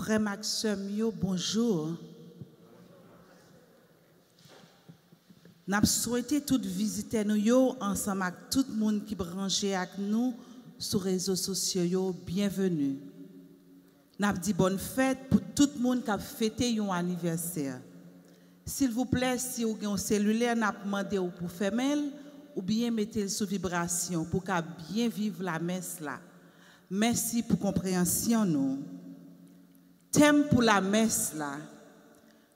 Frère Maxime, bonjour. Nous souhaitons toutes visiter nous ensemble avec tout le monde qui est branché avec nous sur les réseaux sociaux. Bienvenue. Nous dit bonne fête pour tout le monde qui a fêté un anniversaire. S'il vous plaît, si vous avez un cellulaire, nous demandons pour fermer ou bien mettez-le sous vibration pour qu'à bien vivre la messe là. Merci pour compréhension nous. Thème pour la messe là.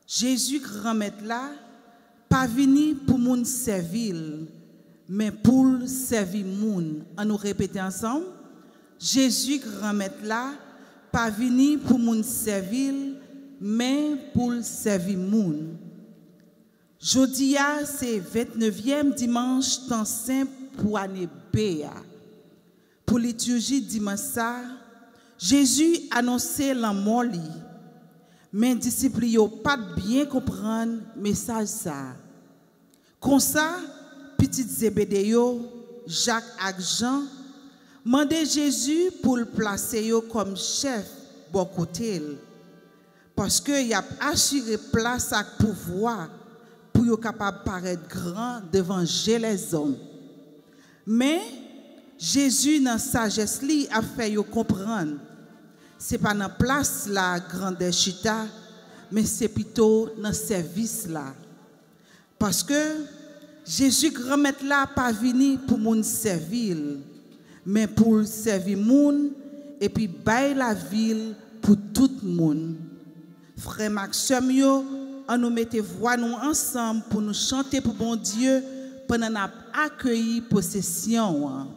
Jésus grand maître là, pas venu pour moun servir, mais pour servir moun. On nous répéter ensemble. Jésus grand maître là, pas venu pour moun servir, mais pour servir moun. Jodia c'est 29e dimanche temps saint pour année B. Pour liturgie dimanche ça, Jésus annonçait la mort, mais les disciples n'ont pas bien comprendre le message ça. Comme ça, petit Zébédéo, Jacques et Jean, demandé Jésus pour le placer comme chef bon côté, parce qu'il a assuré place à pouvoir pour être capable de paraître grand devant les hommes. Mais Jésus, dans sa sagesse, a fait comprendre. Ce n'est pas dans la place la grande chita, mais c'est plutôt dans le service là. Parce que Jésus, grand maître là, pas venu pour moun servir, mais pour servir moun et puis bailler la ville pour tout le monde. Frère Maxime, on nous mette voix nous ensemble pour nous chanter pour bon Dieu pendant qu'on a accueilli possession.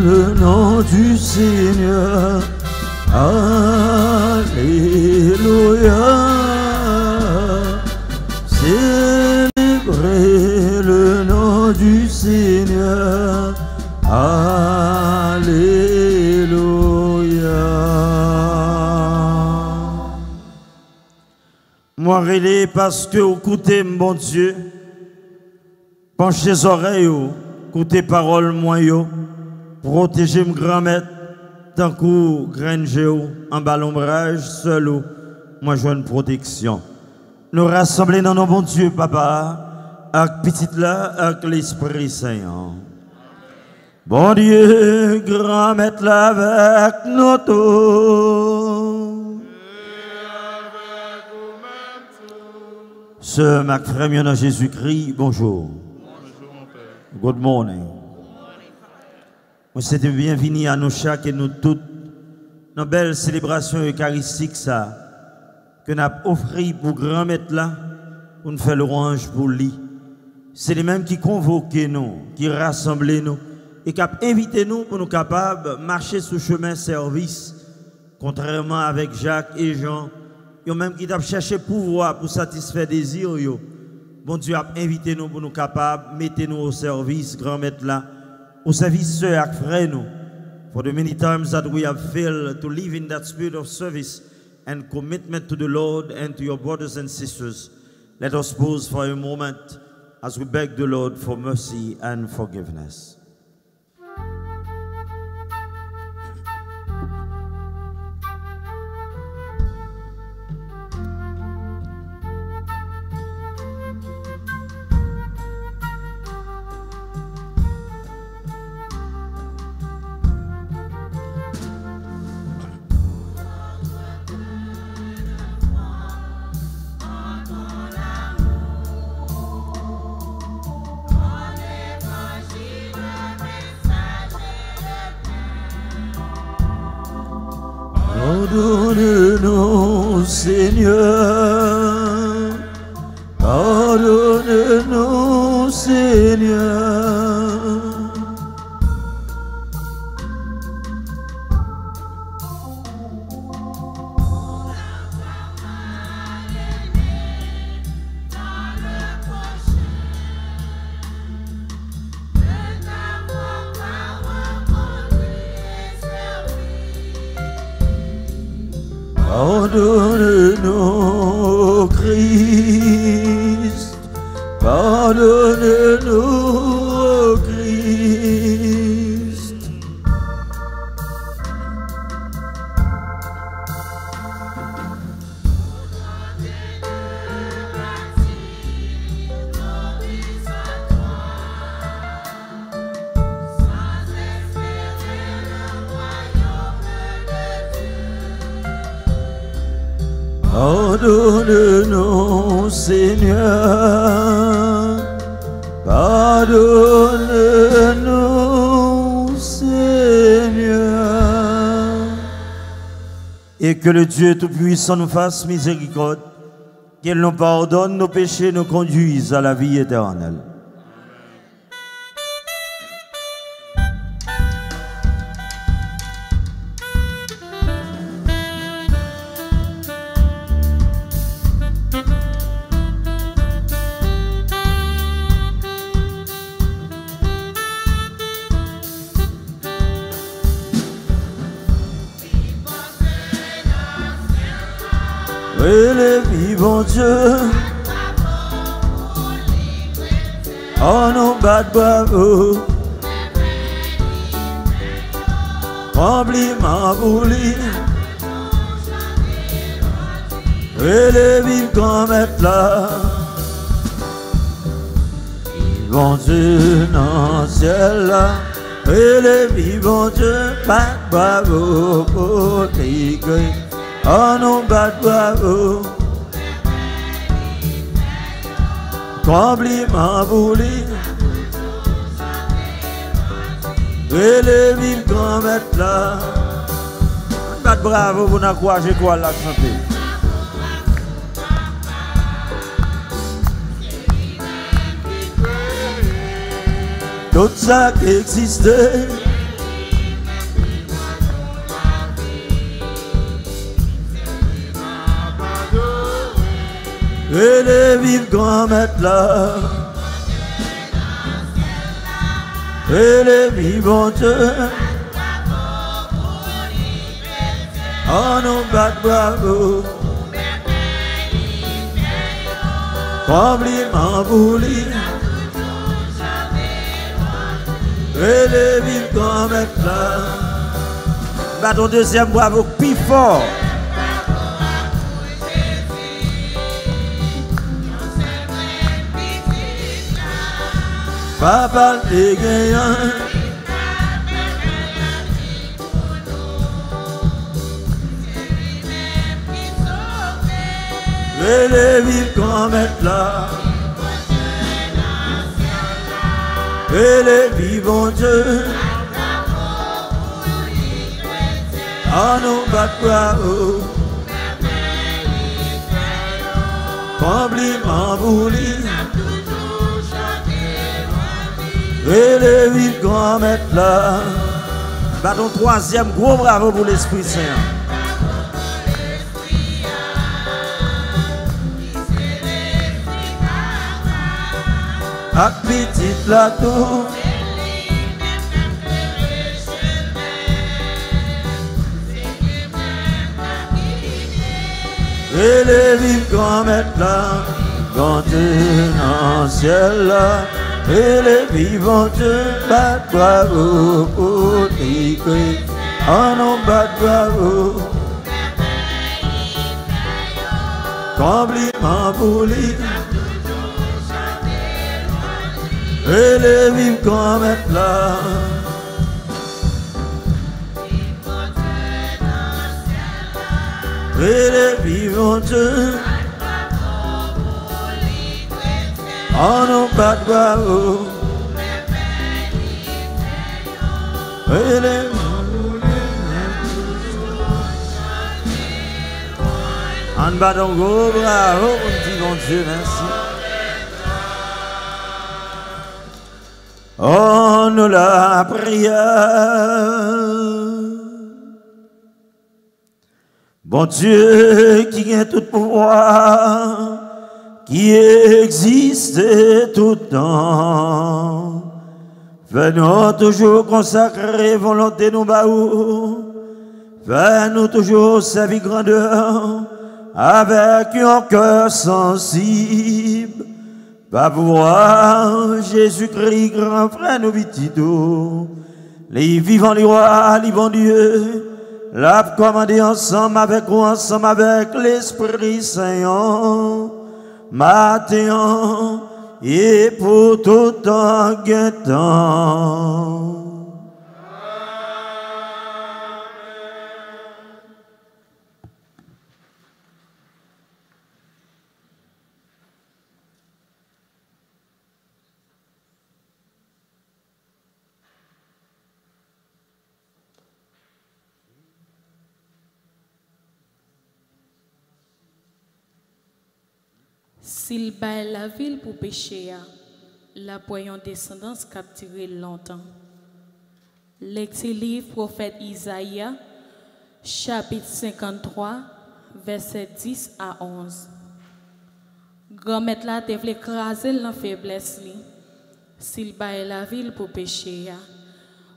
Le nom du Seigneur, Alléluia. Célébrez le nom du Seigneur, Alléluia. Moi, relais parce que vous écoutez, mon Dieu, penchez les oreilles. Écoutez parole moi yo, protégez mon grand maître, tant que granger en bas l'ombrage, seul ou moi je une protection. Nous rassembler dans nos bon Dieu, papa, avec petite là, avec l'Esprit Saint. Bon Dieu, grand maître là avec nous tous. Ce Mac frère dans Jésus-Christ, bonjour. Good morning. Moi, c'est bienvenue à nous chaque et nous toutes dans la belle célébration eucharistique ça, que nous avons offert pour grand maître là, pour nous faire l'orange pour lui. C'est les mêmes qui convoquent nous, qui rassemblent nous, et qui invitent nous pour nous capables de marcher sur le chemin service, contrairement avec Jacques et Jean, ils ont même qui ont cherché pouvoir pour satisfaire des désirs. Bon Dieu a invité nous pour nous capables, mettez-nous au service, grand maître là, au service sœurs et frères nous. For the many times that we have failed to live in that spirit of service and commitment to the Lord and to your brothers and sisters, let us pause for a moment as we beg the Lord for mercy and forgiveness. Pardonne-nous, Seigneur, pardonne-nous, Seigneur. Pardonne-nous, Christ, pardonne-nous, Christ. Pardonne-nous, Seigneur, pardonne-nous, Seigneur. Et que le Dieu Tout-Puissant nous fasse miséricorde, qu'il nous pardonne nos péchés, nous conduise à la vie éternelle. Et le vivant Dieu, oh nous bat bravo, remplis-moi pour lui, et le vivant maître là, vivant Dieu dans le ciel là, et le vivant Dieu bat bravo pour lui. Oh non, bat bravo, compliment pour lui, et les vives grand maître là, bat bravo pour nous quoi, j'ai quoi la chanter. Tout ça qui existait, et les vivre grand maître là, et les vivants Dieu, oh nous bat bravo, compliment pour lui, et les vivre grand maître là, Battons deuxième bravo, plus fort. Papa les gagnants, et les vivre qu'on mette là, et les vivants Dieu, en nous bat bravo. Compliment bouli. Et le vivre grand maître là. Bâton troisième gros bravo pour l'Esprit Saint. À petit plateau. Et les vivre grand maître là, quand dans le ciel là, et les vivants te battent bravo pour t'écrire, en nous battent bravo. Compliment pour lui, et les vivre grand maître là. Et les vivants Dieu, en nous bat bravo. Et les en bat donc gros bravo, on dit mon Dieu merci. Oh nous la prière. Bon Dieu qui a tout pouvoir, qui existe tout le temps, fais-nous toujours consacrer volonté nous baou, fais-nous toujours servir grandeur, avec un cœur sensible, va pouvoir Jésus-Christ, grand frère nous vitito, les vivants, les rois, les bons dieux, l'a commandé ensemble avec l'Esprit Saint, matin et pour tout temps. S'il baille la ville pour pécher, la voyant descendance capturée longtemps. Lecture prophète Isaïe, chapitre 53, verset 10 à 11. Grand-mère là te vle écraser la faiblesse li. S'il baille la ville pour pécher,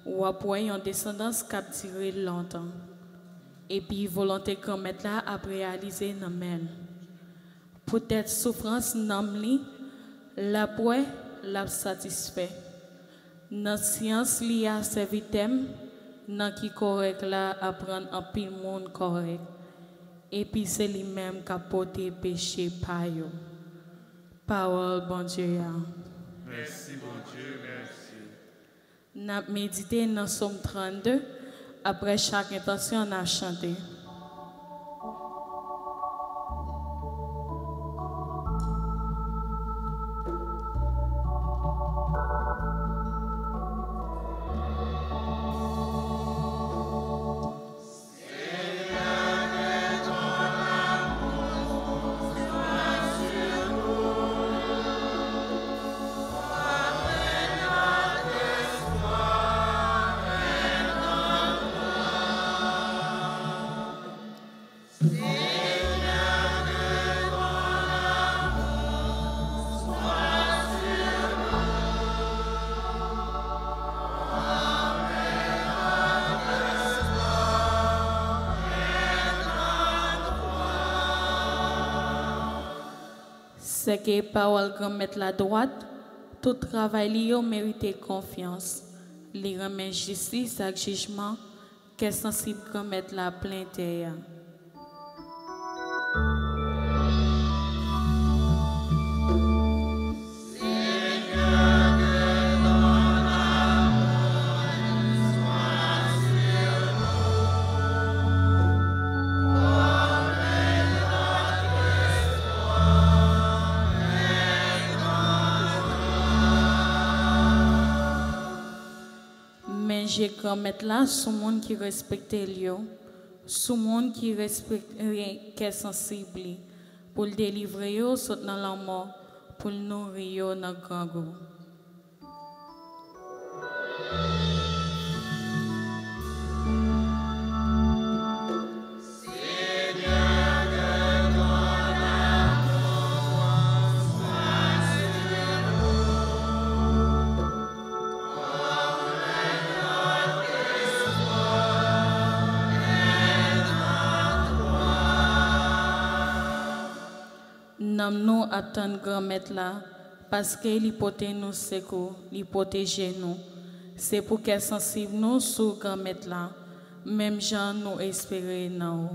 ou à voyant descendance capturée longtemps. Et puis volonté grand-mère là a réalisé dans men. Peut-être souffrance namli, la poie l'a satisfait. Dans science li a servitem, dans qui correct la apprendre en pile monde correct. Et puis c'est lui-même qui a porté péché par yo. Parole bon Dieu. Merci bon Dieu, merci. N'a médité dans Somme 32, après chaque intention on a chanté. C'est que parole qu'on met la droite, tout travail li mérite confiance. Li remet justice ak jugement, qu'est sensible qu'on met la plainte. J'ai comme mettre là, ce monde qui respecte Dieu, sous monde qui respecte rien qui est sensible pour le délivrer yo saute dans la mort pour le nourrir dans grand goût. Nous attendons grand maître là parce qu'il protège nous secours, il protège nous. C'est pour qu'elle sensible nous sur grand maître là, même gens nous espérer non.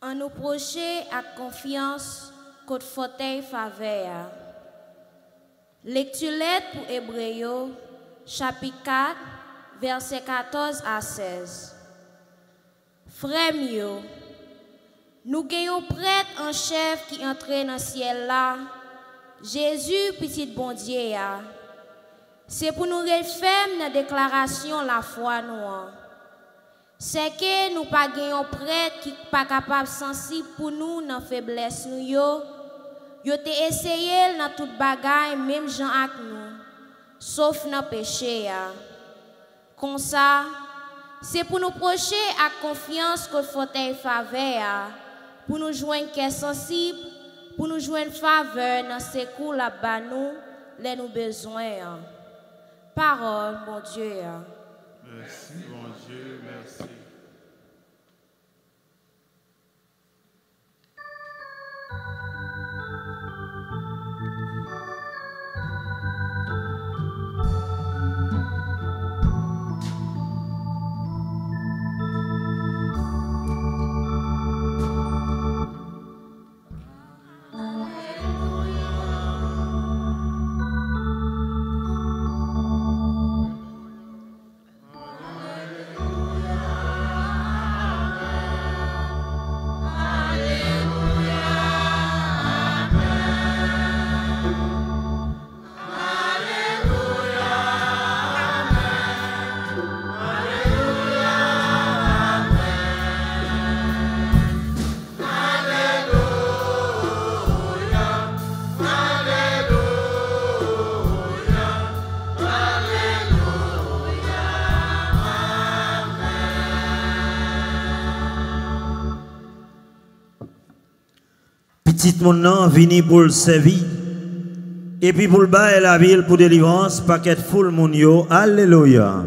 On nous projet à confiance contre fauteuil faveur. Lecture lettre pour Hébreux, chapitre 4, versets 14 à 16. Frères mieux, nous gagnons prêtre en chef qui entre dans le ciel là, Jésus, petit bon Dieu. C'est pour nous refaire dans la déclaration la foi nous. C'est que nous pas gagnons prêtre qui pas capable sensible pour nous dans faiblesse nous yo te essayé dans toute bagaille même gens avec nous sauf dans péché comme ça c'est pour nous procher à confiance que fauteuil faveur pour nous joindre cœur sensible pour nous joindre faveur dans secours là bas nous les nous besoin parole mon Dieu. Merci, mon Dieu, merci. Petit monde vini pour le servir et puis pour le bas la ville pour délivrance paquet full moun yo. Alléluia.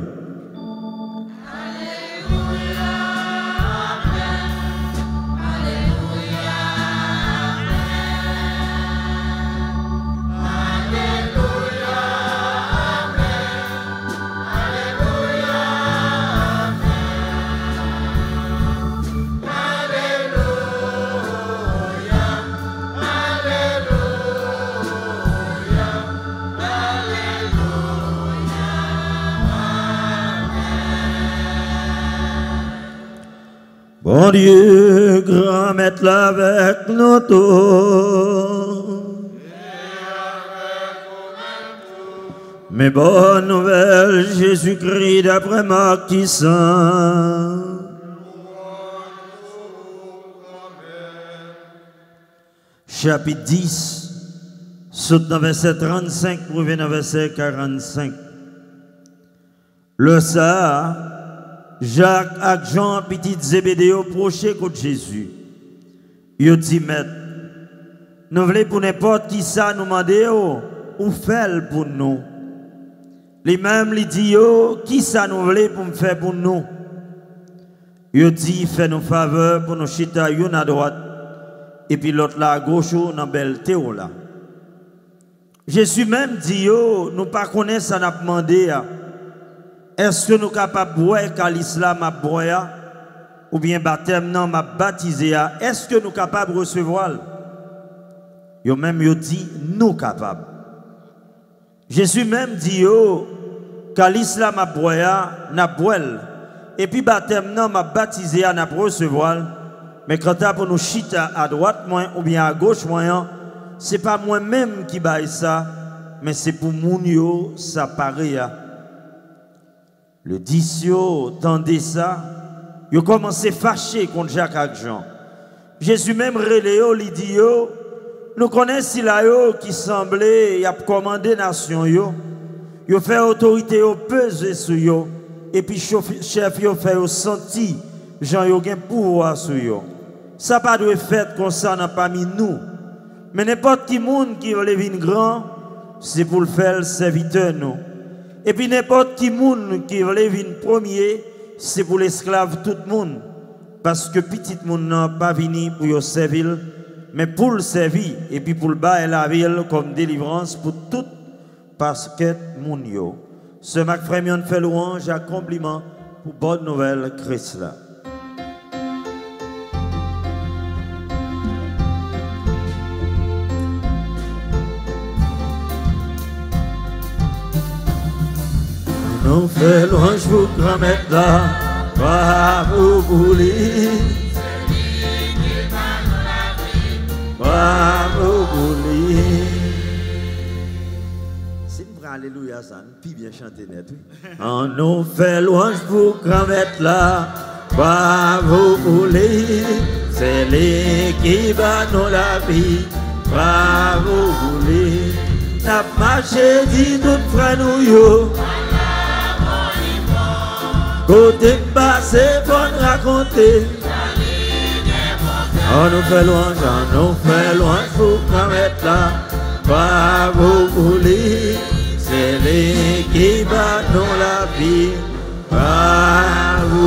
Bon Dieu, grand maître là avec nous tous. Mais bonne nouvelle, Jésus-Christ d'après Marc qui sent. Chapitre 10, saute dans verset 35 pour venir dans verset 45. Le ça. Jacques et Jean, petit Zébédéo, proché contre Jésus. Ils dit, maître, nous voulons pour n'importe qui ça nous demander ou faire pour nous. Les mêmes lui dit, qui ça nous voulons pour me faire pour nous. Ils dit, fais nous faveur pour nous chita yon à droite et puis l'autre là à gauche, dans belle théo là. Jésus même dit, yo, nous pas connaissons ça, n'a demandé, est-ce que nous sommes capables de boire quand l'islam a boire, ou bien baptême non m'a baptisé, est-ce que nous sommes capables de recevoir? Yo même yo dit, nous capables. Jésus même dit, yo, quand l'islam a boire, n'a boire, et puis baptême non m'a baptisé, n'a recevoir, mais quand tu pour nous chita à droite, ou bien à gauche, ce n'est pas moi-même qui baille ça, mais c'est pour moun yo, ça paraît. Le discio tendait ça, il a commencé fâché contre Jacques et Jean. Jésus même reléo, il dit yo, nous connaissons là yo qui semblait y a commandé nation yo, yo fait autorité yo peser sur yo, et puis chef yo fait yo senti Jean yo gen pouvoir sur yo. Ça pas de fait comme ça n'a pas mis nous. Mais n'importe qui monde qui veut devenir grand, c'est pour le faire serviteur nous. Et puis n'importe qui monde qui veut devenir premier, c'est pour l'esclave tout le monde. Parce que petit monde n'a pas venu pour le servir, mais pour le servir et puis pour le bas la ville comme délivrance pour tout parce que monde yo. Ce Mac Frémion fait louange à compliment pour bonne nouvelle Christ là. Nous fait louange pour grand-mère là, bravo pour lui. Bravo pour lui. C'est une vraie alléluia ça, une fille bien chantée net. On nous fait louange pour grand-mère là, bravo pour lui. C'est lui qui bat nous la vie, bravo pour lui. N'a marché dit tout frère nous yo. Côté passé pour raconter. On nous fait louange pour grand-mère là. Bravo pour lui, c'est lui qui bat nous la vie. Bravo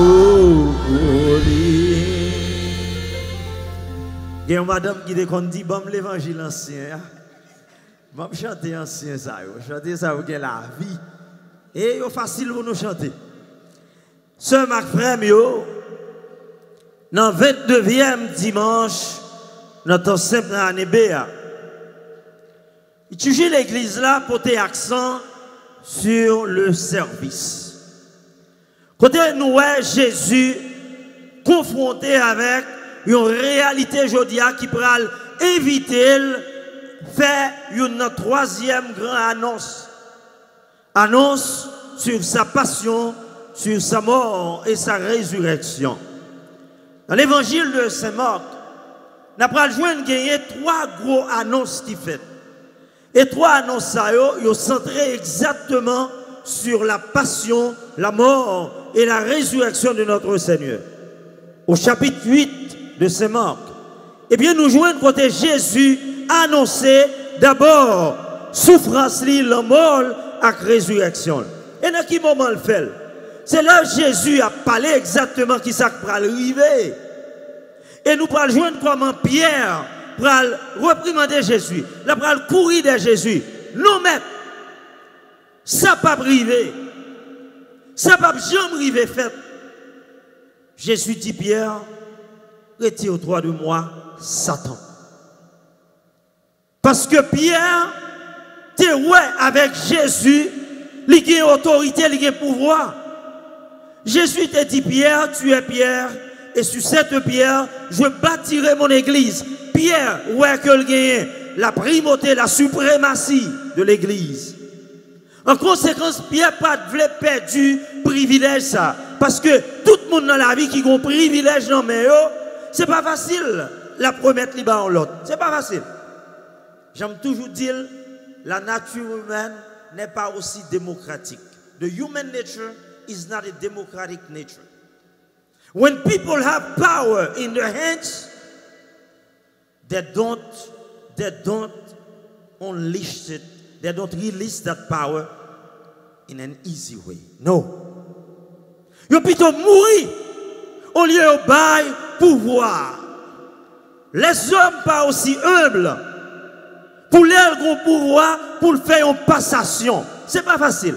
pour lui. Il y a une madame qui dit bon l'évangile ancien. Bon chanter ancien ça, chanter ça pour gagner la vie. Et c'est facile pour nous chanter. Ce Marc Frère, dans le 22e dimanche, notre simple année Béa, il toujours l'église là pour tes accent sur le service. Côté nous, Jésus confronté avec une réalité jodia qui peut éviter faire une troisième grande annonce. Annonce sur sa passion, sur sa mort et sa résurrection. Dans l'évangile de Saint-Marc, nous avons gagné trois gros annonces qui fait. Et trois annonces, ils sont centrées exactement sur la passion, la mort et la résurrection de notre Seigneur. Au chapitre 8 de Saint-Marc, eh bien, nous jouons côté Jésus annoncé d'abord souffrance, la mort et la résurrection. Et dans quel moment le fait? C'est là que Jésus a parlé exactement qui ça va arriver. Et nous allons joindre comment Pierre pour reprimander Jésus. Là, pour courir de Jésus. Nous-mêmes, ça ne va pas arriver. Ça ne va jamais arriver fait. Jésus dit Pierre, retire-toi de moi, Satan. Parce que Pierre, tu es avec Jésus, il a autorité, il a pouvoir. Jésus t'a dit, Pierre, tu es Pierre, et sur cette pierre, je bâtirai mon église. Pierre, ouais que le gagne, la primauté, la suprématie de l'église. En conséquence, Pierre pas voulait perdre du privilège ça. Parce que tout le monde dans la vie qui a un privilège dans mais c'est pas facile la promettre libre en l'autre. C'est pas facile. J'aime toujours dire, la nature humaine n'est pas aussi démocratique. The human nature is not a democratic nature. When people have power in their hands, they don't unleash it, they don't release that power in an easy way. No. Ils plutôt mourir au lieu de bailler pouvoir. Les hommes pas aussi humbles pour leur grand pouvoir pour faire une passation. C'est pas facile.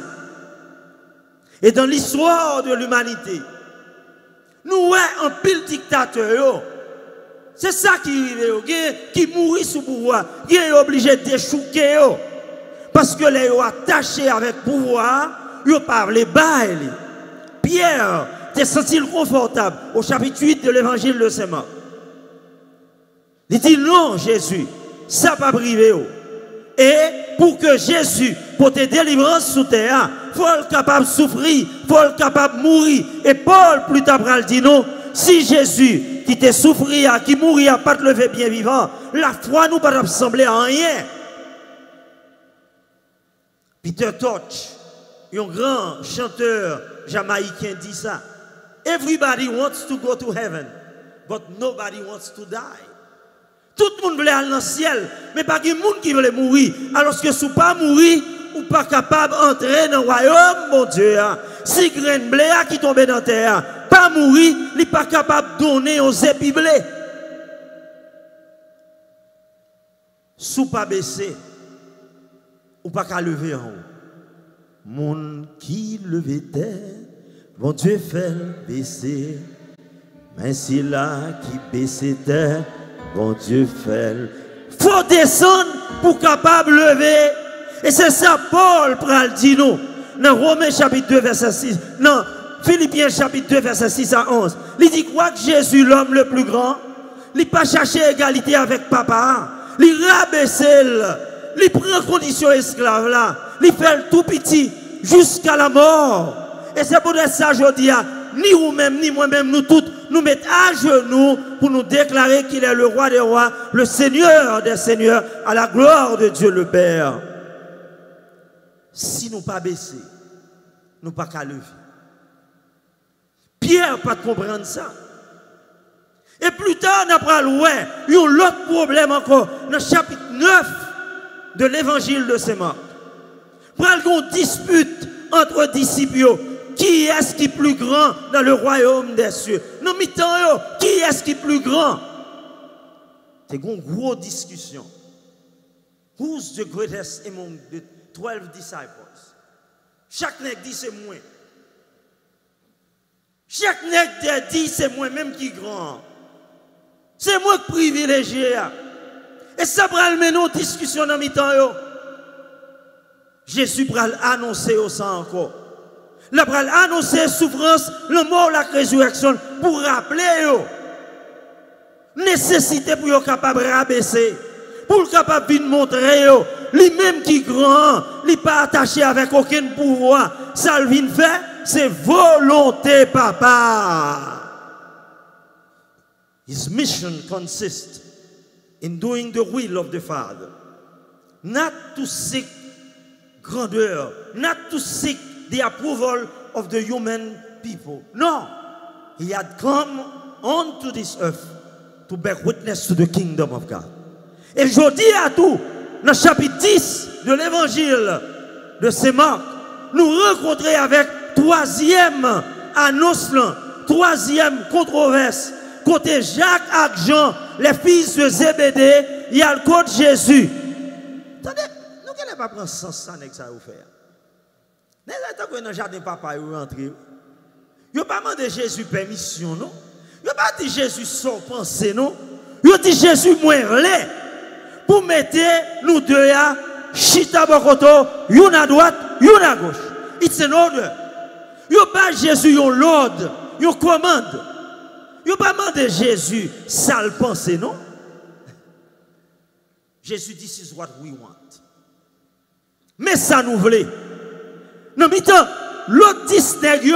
Et dans l'histoire de l'humanité, nous voyons un pile dictateur. C'est ça qui arrive, qui mourit sous pouvoir, qui est obligé d'échouer. Parce que les ont attachés avec pouvoir, ils n'ont pas les bails. Pierre, t'es senti confortable au chapitre 8 de l'évangile de Saint-Marc. Il dit non, Jésus, ça pas privé. Et pour que Jésus, pour te délivrance sous terre, il faut être capable de souffrir, il faut être capable de mourir. Et Paul, plus tard, dit non, si Jésus, qui te souffrir, qui mourir, pas te lever bien vivant, la foi nous pas ressembler à rien. Peter Tosh, un grand chanteur jamaïcain, dit ça. Everybody wants to go to heaven, but nobody wants to die. Tout le monde veut aller dans le ciel, mais pas de monde qui veut mourir. Alors que si vous ne pas mourir, ou pas capable d'entrer dans le royaume, mon Dieu. Si grain blé qui tombe dans la terre, pas mourir, il n'est pas capable de donner aux épis blés. Si vous pas baisser, ou pas qu'à lever en haut. Monde qui levait terre, mon Dieu fait baisser. Mais c'est là qui baissait terre, bon Dieu fait. Faut descendre pour capable lever. Et c'est ça Paul pral dit nous. Dans Romains chapitre 2 verset 6. Non, Philippiens chapitre 2 verset 6 à 11. Il dit quoi que Jésus l'homme le plus grand, il pas chercher égalité avec papa. Il rabaisse, il prend condition esclave là. Il fait le tout petit jusqu'à la mort. Et c'est pour ça je dis ni vous-même ni moi-même nous tous nous mettons à genoux pour nous déclarer qu'il est le roi des rois, le Seigneur des seigneurs, à la gloire de Dieu le Père. Si nous pas baisser, nous pas qu'à lever. Pierre pas comprendre ça. Et plus tard, on apprend loin, il y a un autre problème encore, dans le chapitre 9 de l'évangile de Saint-Marc. Prenons une dispute entre disciples. Qui est-ce qui est plus grand dans le royaume des cieux? Nous mettons qui est-ce qui est plus grand? C'est une grosse discussion. Who's the greatest among the 12 disciples? Chaque nègre dit c'est moi. Chaque nègre dit c'est moi-même qui est grand. C'est moi qui privilégié. Et ça va mener une discussion dans mi-temps. Jésus va annoncer au sang encore. Il va annoncer souffrance, le mort, la résurrection pour rappeler nécessité pour être capable de rabaisser, pour être capable de montrer lui-même qui est grand, il n'est pas attaché avec aucun pouvoir. Ça le vient faire, c'est volonté papa. His mission consists in doing the will of the Father. Not to seek grandeur, not to seek the approval of the human people. No, he had come onto this earth to bear witness to the kingdom of God. Et je dis à tout, dans le chapitre 10 de l'évangile de Saint-Marc, nous rencontrons avec troisième annonce, troisième controverse, côté Jacques et Jean, les fils de Zébédée, il y a le côté Jésus. Attendez, nous ne pouvons pas prendre sens ça, que ça vous faire. Mais là, dans le jardin papa, vous rentrez. Vous n'avez pas demandé Jésus permission, non? Vous n'avez pas dit Jésus sans penser, non? Vous avez dit Jésus moins relais. Pour mettre nous deux à chita bokoto, une à droite, une à gauche. It's an order. Vous n'avez pas Jésus un l'ordre, une commande. Vous n'avez pas demandé Jésus ça le penser, non? Jésus dit, this is what we want. Mais ça nous voulait. Non, mais l'autre distingue,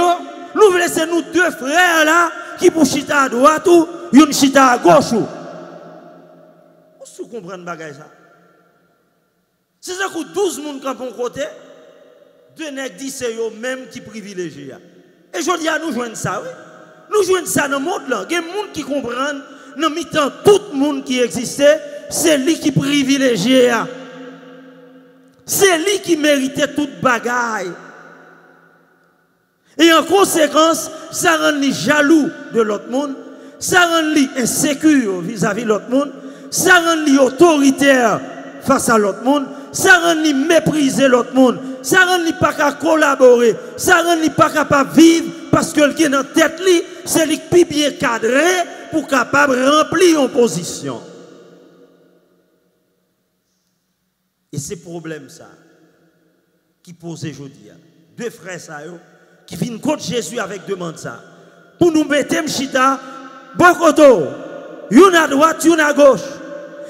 nous voulons c'est nous deux frères là qui pour chita à droite ou une chita à gauche. Vous comprenez bagay ça? C'est ça que 12 personnes qui ont côté, deux nègres disent c'est eux même qui privilégient. Et je dis à nous joindre ça, oui. Nous joignons ça dans le monde là. Il y a des gens qui comprennent, dans mi-temps, tout le monde qui existait, c'est lui qui privilégié. C'est lui qui méritait toute bagaille. Et en conséquence, ça rend les jaloux de l'autre monde, ça rend lui insécure vis-à-vis de l'autre monde, ça rend lui autoritaire face à l'autre monde, ça rend lui mépriser l'autre monde, ça rend lui pas capable collaborer, ça rend lui pas capable vivre parce que le qui est dans tête lui, c'est lui qui bien cadré pour capable remplir une position. Et c'est problème ça qui pose aujourd'hui. Deux frères ça qui viennent contre Jésus avec demande ça. Pour nous mettre m'chita bokoto, une à droite, une à gauche.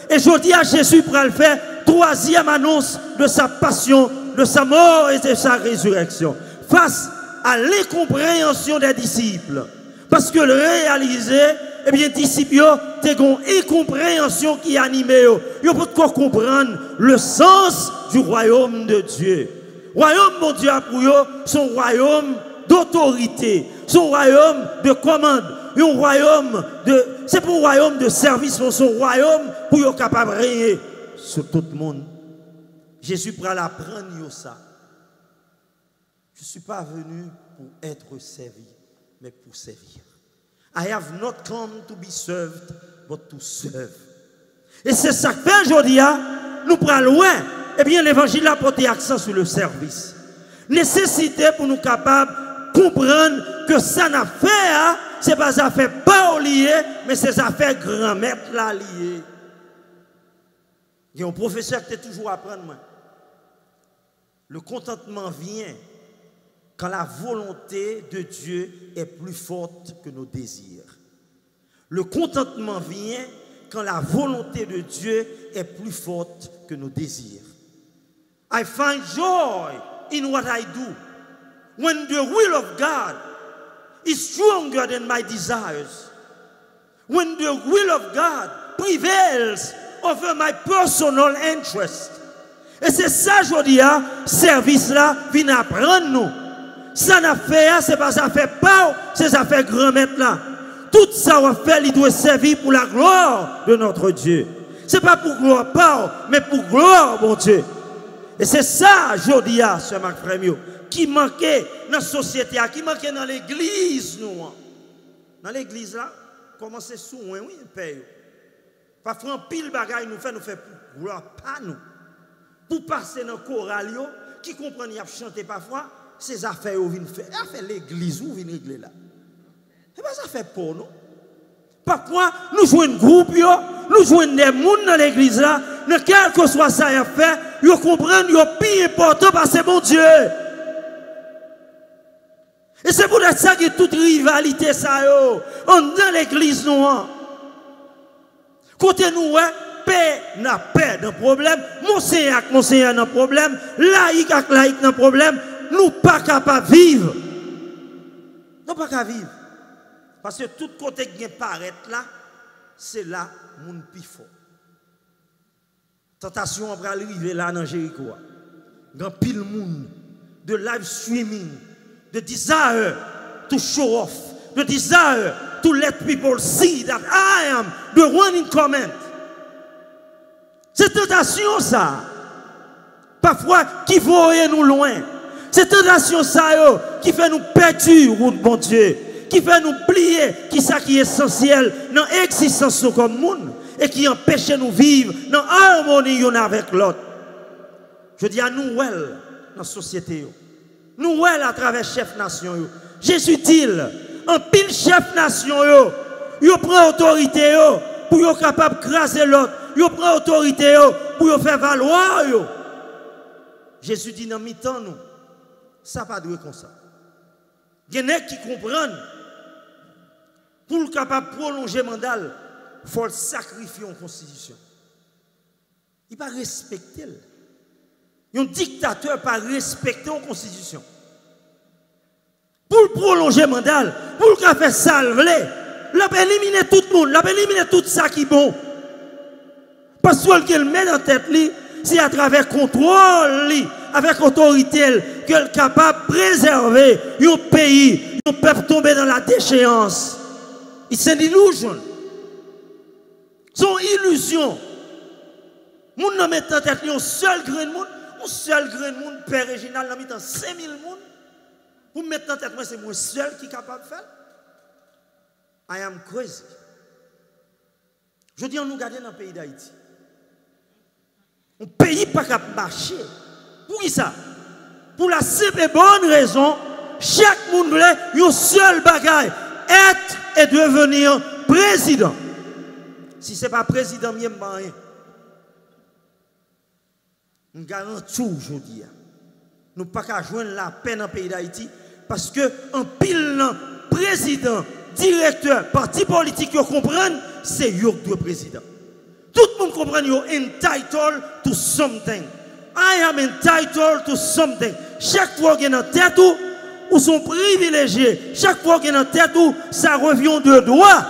Et je dis à Jésus pour le faire troisième annonce de sa passion, de sa mort et de sa résurrection. Face à l'incompréhension des disciples. Parce que le réaliser, eh bien, disciples, t'es une incompréhension qui anime eux. Ils peuvent pas comprendre le sens du royaume de Dieu. Royaume, mon Dieu, pour eux, son royaume d'autorité, son royaume de commande, un royaume de, c'est pour un royaume de service, son royaume pour être capable de régner sur tout le monde. Jésus prend l'apprendre ça. Je ne suis pas venu pour être servi, mais pour servir. I have not come to be served, but to serve. Et c'est ça que fait aujourd'hui, nous prenons loin. Eh bien, l'évangile a porté accent sur le service. Nécessité pour nous capables de comprendre que ça n'a fait, c'est pas ça fait pas lié, mais c'est ça fait grand-mère là lié. Il y a un professeur qui est toujours à apprendre. Le contentement vient quand la volonté de Dieu est plus forte que nos désirs. Le contentement vient quand la volonté de Dieu est plus forte que nos désirs. I find joy in what I do when the will of God is stronger than my desires. When the will of God prevails over my personal interest. Et c'est ça, je dis, service là, vient apprendre nous. Ça n'a fait, c'est pas ça fait pas, c'est ça fait grand-mère là. Tout ça on fait, il doit servir pour la gloire de notre Dieu. C'est pas pour gloire pas, mais pour gloire, mon Dieu. Et c'est ça, je dis, ce Marc Frémio, qui manquait dans la société, qui manquait dans l'église, nous. Dans l'église là, commencer sous, oui, paye. Parfois, un pile bagaille nous fait pour gloire, pas nous. Pour passer dans le choral, qui comprennent, y a chanté parfois, ces affaires où viennent faire. Affaire l'église où viennent régler là. C'est pas ça fait pour nous. Parfois, nous jouons un groupe, nous jouons des gens dans l'église là, mais quel que soit ça y a fait, ils comprennent, ils sont plus important parce que c'est mon Dieu. Et c'est pour ça que toute rivalité ça on dans l'église nous. Côté nous, paix n'a pas de problème, monseigneur n'a problème, laïc avec laïc n'a problème, nous pas capables de vivre. Nous pas capables de vivre. Parce que tout côté qui paraît là, c'est là mon pifo. Tentation va arriver là dans Jéricho. Grand pile monde de live streaming, de desire to show off, the desire to let people see that I am the one in command. C'est tentation ça. Parfois qui voit nous loin. C'est tentation ça qui fait nous perdre route bon Dieu, qui fait nous plier qui ça qui est essentiel dans l'existence comme monde et qui empêche nous vivre dans harmonie l'un avec l'autre. Je dis à nous dans la société. Nous à travers chef nation. Jésus dit en pile chef nation yo prend autorité pour yo capable craser l'autre. Yo prend autorité pour yo faire valoir Jésus dit dans mi-temps nous ça pas doit comme ça. Il y en a qui comprennent pour le capable prolonger mandat, il faut sacrifier en constitution. Il pas respecter. Un dictateur pas respecter en constitution. Pour le prolonger mandat, pour le faire salver, il a éliminé tout le monde, il a éliminé tout ça qui est bon. Parce qu'il met dans tête, c'est à travers contrôle, avec autorité, qu'il est capable de préserver un pays, un peuple tombé dans la déchéance. C'est une illusion. C'est une illusion. Moun nan met en tête un seul grain de monde, un seul grain de monde, Père Réginal nan met en 5000 monde. Pour mettre en tête, moi, c'est moi seul qui est capable de faire. I am crazy. Je dis, on nous garde dans le pays d'Haïti. Un pays pas capable de marcher. Pour qui ça? Pour la simple et bonne raison, chaque monde voulait un seul bagaille, être et devenir président. Si ce n'est pas président, je ne sais pas rien. Nous garantissons aujourd'hui. Nous ne pouvons pas joindre la paix dans le pays d'Haïti parce que un pile président, directeur, parti politique, vous comprenez, c'est eux qui sont président. Tout le monde comprend que vous êtes entitled to something. I am entitled to something. Chaque fois que vous êtes dans tête ou sont privilégiés, chaque fois que vous êtes dans tête ça revient de droit.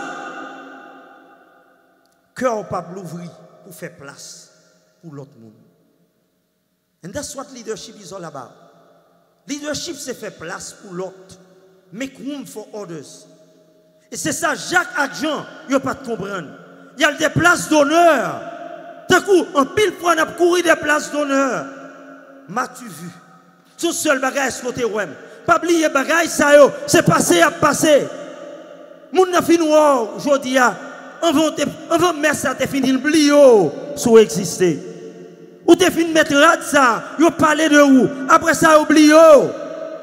Cœur pas l'ouvrir pour faire place pour l'autre monde. And that's what leadership is all about. Leadership, c'est faire place pour l'autre. Make room for others. Et c'est ça, Jacques et Jean, ils n'ont pas de comprendre. Il y a des places d'honneur. D'un coup, en pile fois, on a couru des places d'honneur. M'as-tu vu? Tout seul bagage est côté ouem. Pas oublier bagage, ça c'est passé à passer. Moun n'a fini aujourd'hui, on va mettre ça, t'es fini l'oublier, sous exister. Ou t'es fini mettre ça, yo parler de où? Après ça, oublié.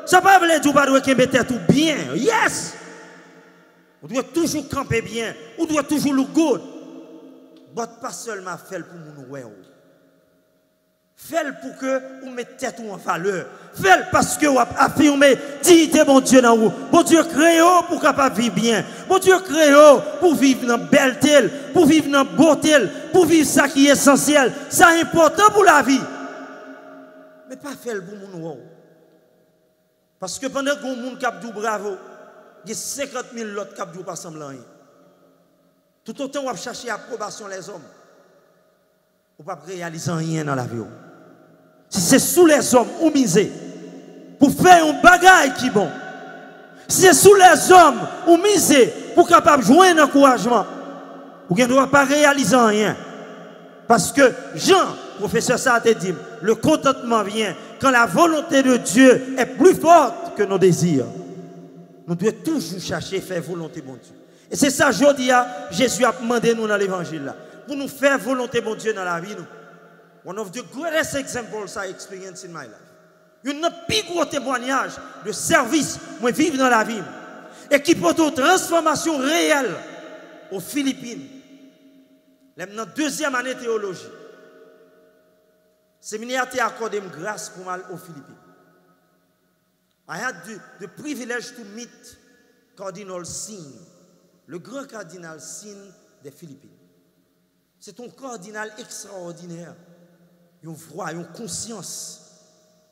Ça pas veut dire pas doit mettre tout bien. Yes! On doit toujours camper bien. On doit toujours le good. Mais pas seulement faire pour nous ouais. Fais pour que vous mettez tête en valeur. Fais parce que vous affirmez dignité mon Dieu dans vous. Mon Dieu créé pour capable vivre bien. Mon Dieu créé pour vivre dans belle telle, pour vivre dans beauté, pour vivre ça qui est essentiel. Ça est important pour la vie. Mais pas faire pour nous. Parce que pendant que vous cap dit bravo, il y a 50 000 autres cap dit pas semblant rien. Tout autant vous chercher approbation les hommes. Vous ne pouvez pas réaliser rien dans la vie. Si c'est sous les hommes ou misé pour faire un bagage qui est bon. Si c'est sous les hommes ou misé pour capable jouer un encouragement. Vous ne pouvez pas réaliser rien. Parce que Jean, professeur Sartre dit, le contentement vient quand la volonté de Dieu est plus forte que nos désirs. Nous devons toujours chercher à faire volonté de Dieu. Et c'est ça, aujourd'hui, Jésus a demandé nous dans l'évangile. Pour nous faire volonté de Dieu dans la vie. Nous. One of the greatest examples I experienced in my life. Un plus gros témoignage de service que je vis dans la vie. Et qui porte une transformation réelle aux Philippines. Dans deuxième année de théologie. Le séminaire a accordé une grâce pour aller aux Philippines. I had the privilege to meet Cardinal Sin, le grand cardinal Sin des Philippines. C'est un cardinal extraordinaire. Une voix, une conscience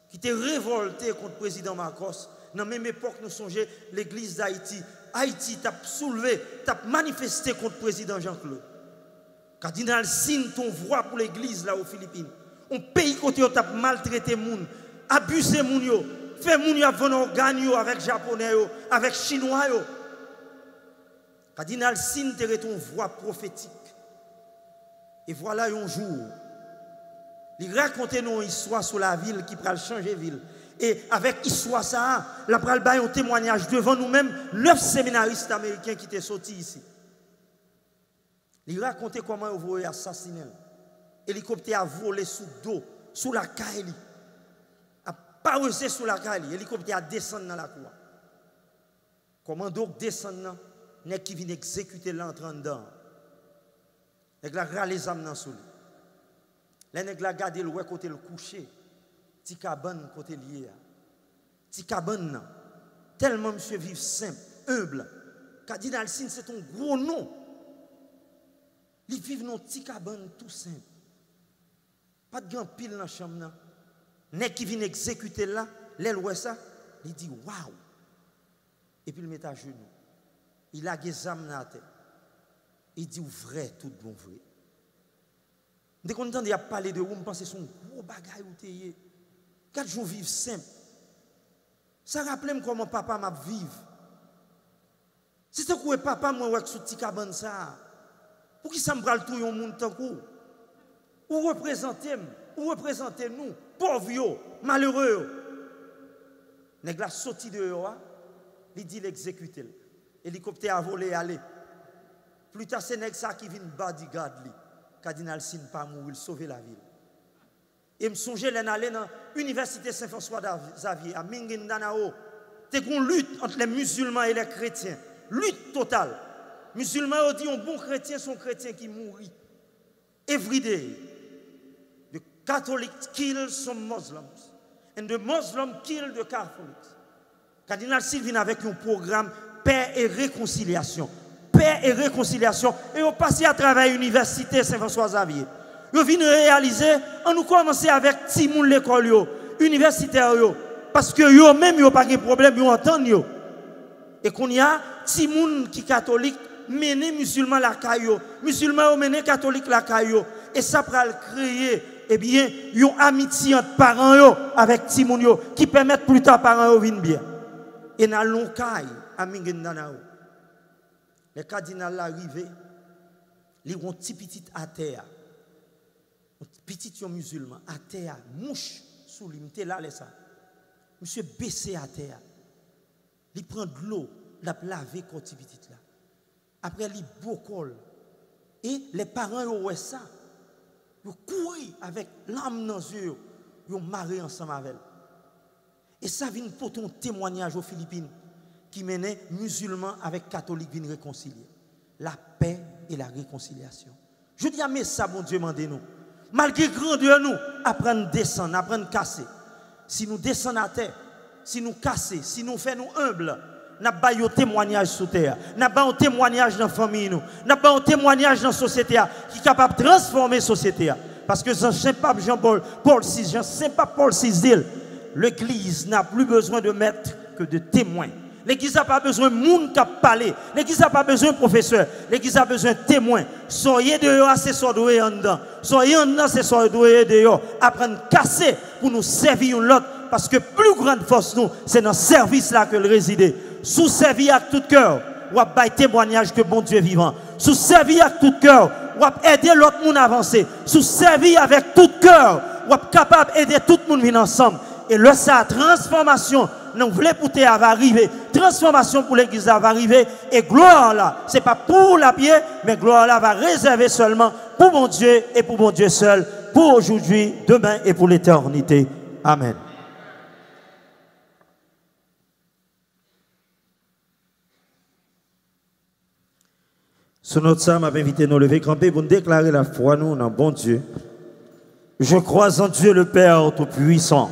qui était révolté contre le président Marcos. Dans la même époque, nous songeons l'église d'Haïti. Haïti t'a soulevé, t'a manifesté contre le président Jean-Claude. Cardinal Sin, ton voix pour l'église là aux Philippines. Un pays côté t'a maltraité moun, abusé moun yo, fait moun yo vendre organes avec japonais yo, avec chinois yo. Cardinal Sin te ton voix prophétique. Et voilà un jour, il raconte une histoire sur la ville qui va changer ville. Et avec l'histoire ça, la pral bay un témoignage devant nous-mêmes 9 séminaristes américains qui étaient sortis ici. Il racontait comment ils voulaient assassiner. L'hélicoptère a volé sous dos, sous la caille. A parusé sous la caille. L'hélicoptère a descendu dans la cour. Comment donc descendre? N'est qui vient exécuter l'entrant dedans. Nèg la râle les âmes dans sous lui. Les nèg la garder le côté le coucher. Ti cabane côté lié. Ti cabane tellement monsieur vivre simple, humble. Cardinal Sin c'est ton gros nom. Il vit dans ti cabane tout simple. Pas de grand pile dans la chambre là. Nèg qui vient exécuter là, l'aile ouais ça, il dit waouh. Et puis il met à genoux. Il a des âmes dans la tête. Il dit vrai, tout bon vrai. Dès qu'on entend parler de vous, je pense que c'est un gros bagage où tu es. 4 jours vivre simple. Ça rappelle comment papa m'a vivre. Si c'est quoi papa moi avec ce petit cabane ça. Pour qui ça me parle tout le monde tant que ou représenter nous, pauvres, malheureux. Nèg la sorti de dehors, il dit l'exécuter. Hélicoptère a volé aller. Plus tard, c'est nèg ça qui vient bodyguard li. Cardinal Sin pas mourir, sauver la ville. Et me songer l'aller dans l'université Saint-François Xavier à Minguindanao. C'est une lutte entre les musulmans et les chrétiens. Lutte totale. Musulmans ont dit un bon chrétien, son chrétien qui mourit. Every day, the Catholics kill some Muslims. And the Muslims kill the Catholics. Cardinal Sylvain avec un programme paix et réconciliation. Paix et réconciliation. Et on passe à travers l'université Saint-François Xavier. Ils viennent réaliser, on nous commence avec Timoun l'école, universitaire, parce que eux même ils n'ont pas de problème, ils entendent. Et qu'on y a Timoun qui catholique, mené musulman la caillou, musulman mené catholique la caillou. Et ça va créer, eh bien, une amitié entre parents avec Timoun qui permettent plus tard parents de venir bien. Et dans l'oncaille, à Minguindanao, les cardinals arrivés, ils ont un petit à terre. Petit musulman à terre, mouche sous lui, là, ça. Monsieur baissé à terre. Il prend de l'eau, il a lavé côté petit là. Après, il bocole. Et les parents, ils ont ça. Ils courent avec l'âme dans les yeux. Ils ont marié ensemble avec elle. Et ça vient pour ton témoignage aux Philippines qui menait musulmans avec catholiques viennent réconcilier. La paix et la réconciliation. Je dis à mes ça, bon Dieu, mandez-nous. Malgré grandeur, nous, apprendre à descendre, apprendre à casser. Si nous descendons à terre, si nous cassons, si nous faisons humbles, nous avons un témoignage sur terre, nous avons un témoignage dans la famille, nous avons un témoignage dans la société qui est capable de transformer la société. Parce que Saint-Pape Jean-Paul VI, Saint-Pape Paul VI dit, l'Église n'a plus besoin de maîtres que de témoins. L'Église n'a pas besoin de monde qui parle. L'Église n'a pas besoin de professeurs. L'Église a besoin de témoins. Soyez dehors, c'est soit doué en dedans. Soyez en dedans, c'est soit doué dehors. Apprendre à casser pour nous servir l'autre. Parce que plus grande force nous, c'est dans le service là que le réside. Sous servir avec tout cœur, ou à bailler témoignage que bon Dieu est vivant. Sous servir avec tout cœur, ou à aider l'autre monde à avancer. Sous servir avec tout cœur, ou à capable d'aider tout le monde venir ensemble. Et là, ça, transformation, nous voulons pour va arriver. Transformation pour l'église va arriver. Et gloire là, ce n'est pas pour la pied, mais gloire là va réserver seulement pour mon Dieu et pour mon Dieu seul, pour aujourd'hui, demain et pour l'éternité. Amen. Sur notre psaume, m'a invité à nous lever camper pour nous déclarer la foi, nous, en bon Dieu. Je crois en Dieu le Père Tout-Puissant.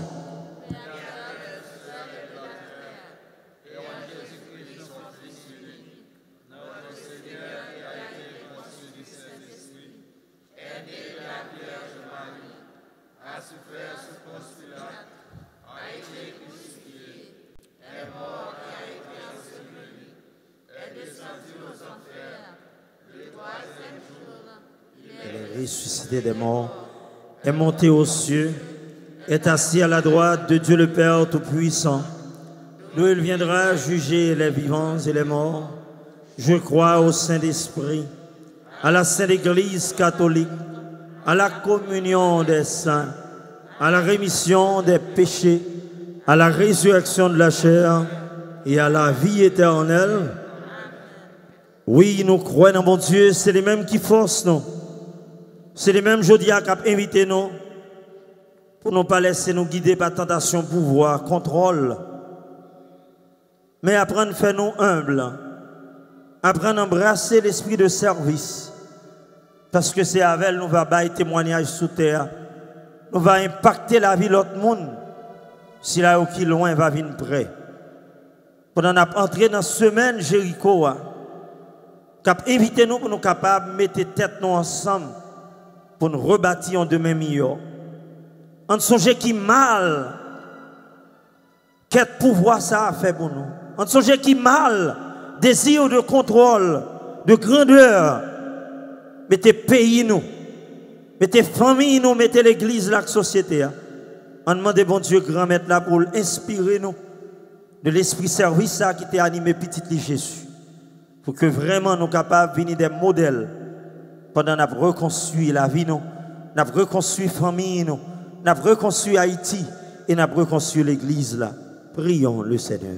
Ressuscité des morts, est monté aux cieux, est assis à la droite de Dieu le Père Tout-Puissant, d'où il viendra juger les vivants et les morts. Je crois au Saint-Esprit, à la Sainte Église catholique, à la communion des saints, à la rémission des péchés, à la résurrection de la chair et à la vie éternelle. Oui, nous croyons dans mon Dieu, c'est les mêmes qui forcent nous. C'est les mêmes jeudi qui ont invité nous pour ne pas laisser nous guider par tentation, pouvoir, contrôle. Mais apprendre à faire nous humbles. Apprendre à embrasser l'esprit de service. Parce que c'est avec elle nous va bailler témoignage sous terre. Nous va impacter la vie de l'autre monde. Si là qui loin va venir près. Pendant qu'on a entré dans la semaine Jéricho, qui a invité nous pour nous capables de mettre tête nous ensemble. Pour nous rebâtir en demain meilleur. On songe qui mal, quel pouvoir ça a fait pour nous. On songe qui mal, désir de contrôle, de grandeur. Mettez pays nous, mettez famille nous, mettez l'église, la société. On demande bon Dieu grand maître là pour inspirer nous de l'esprit service qui t'a animé petit Jésus. Pour que vraiment nous capables de venir des modèles. Pendant qu'on a reconstruit la vie, nous avons reconstruit la famille, nous avons reconstruit Haïti et nous avons reconstruit l'église là. Prions le Seigneur.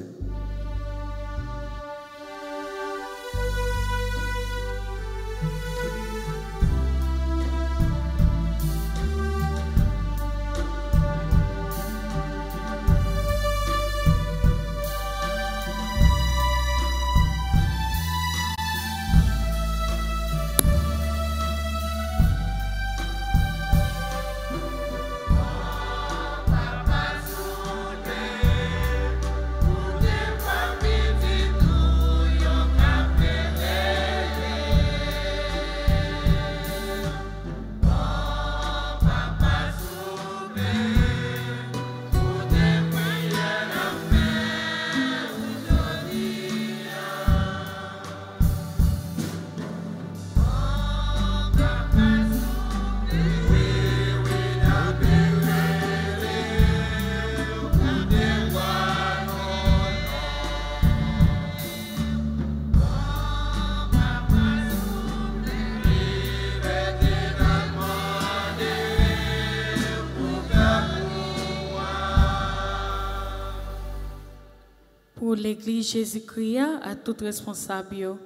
Pour l'Église Jésus-Christ, à tout responsable,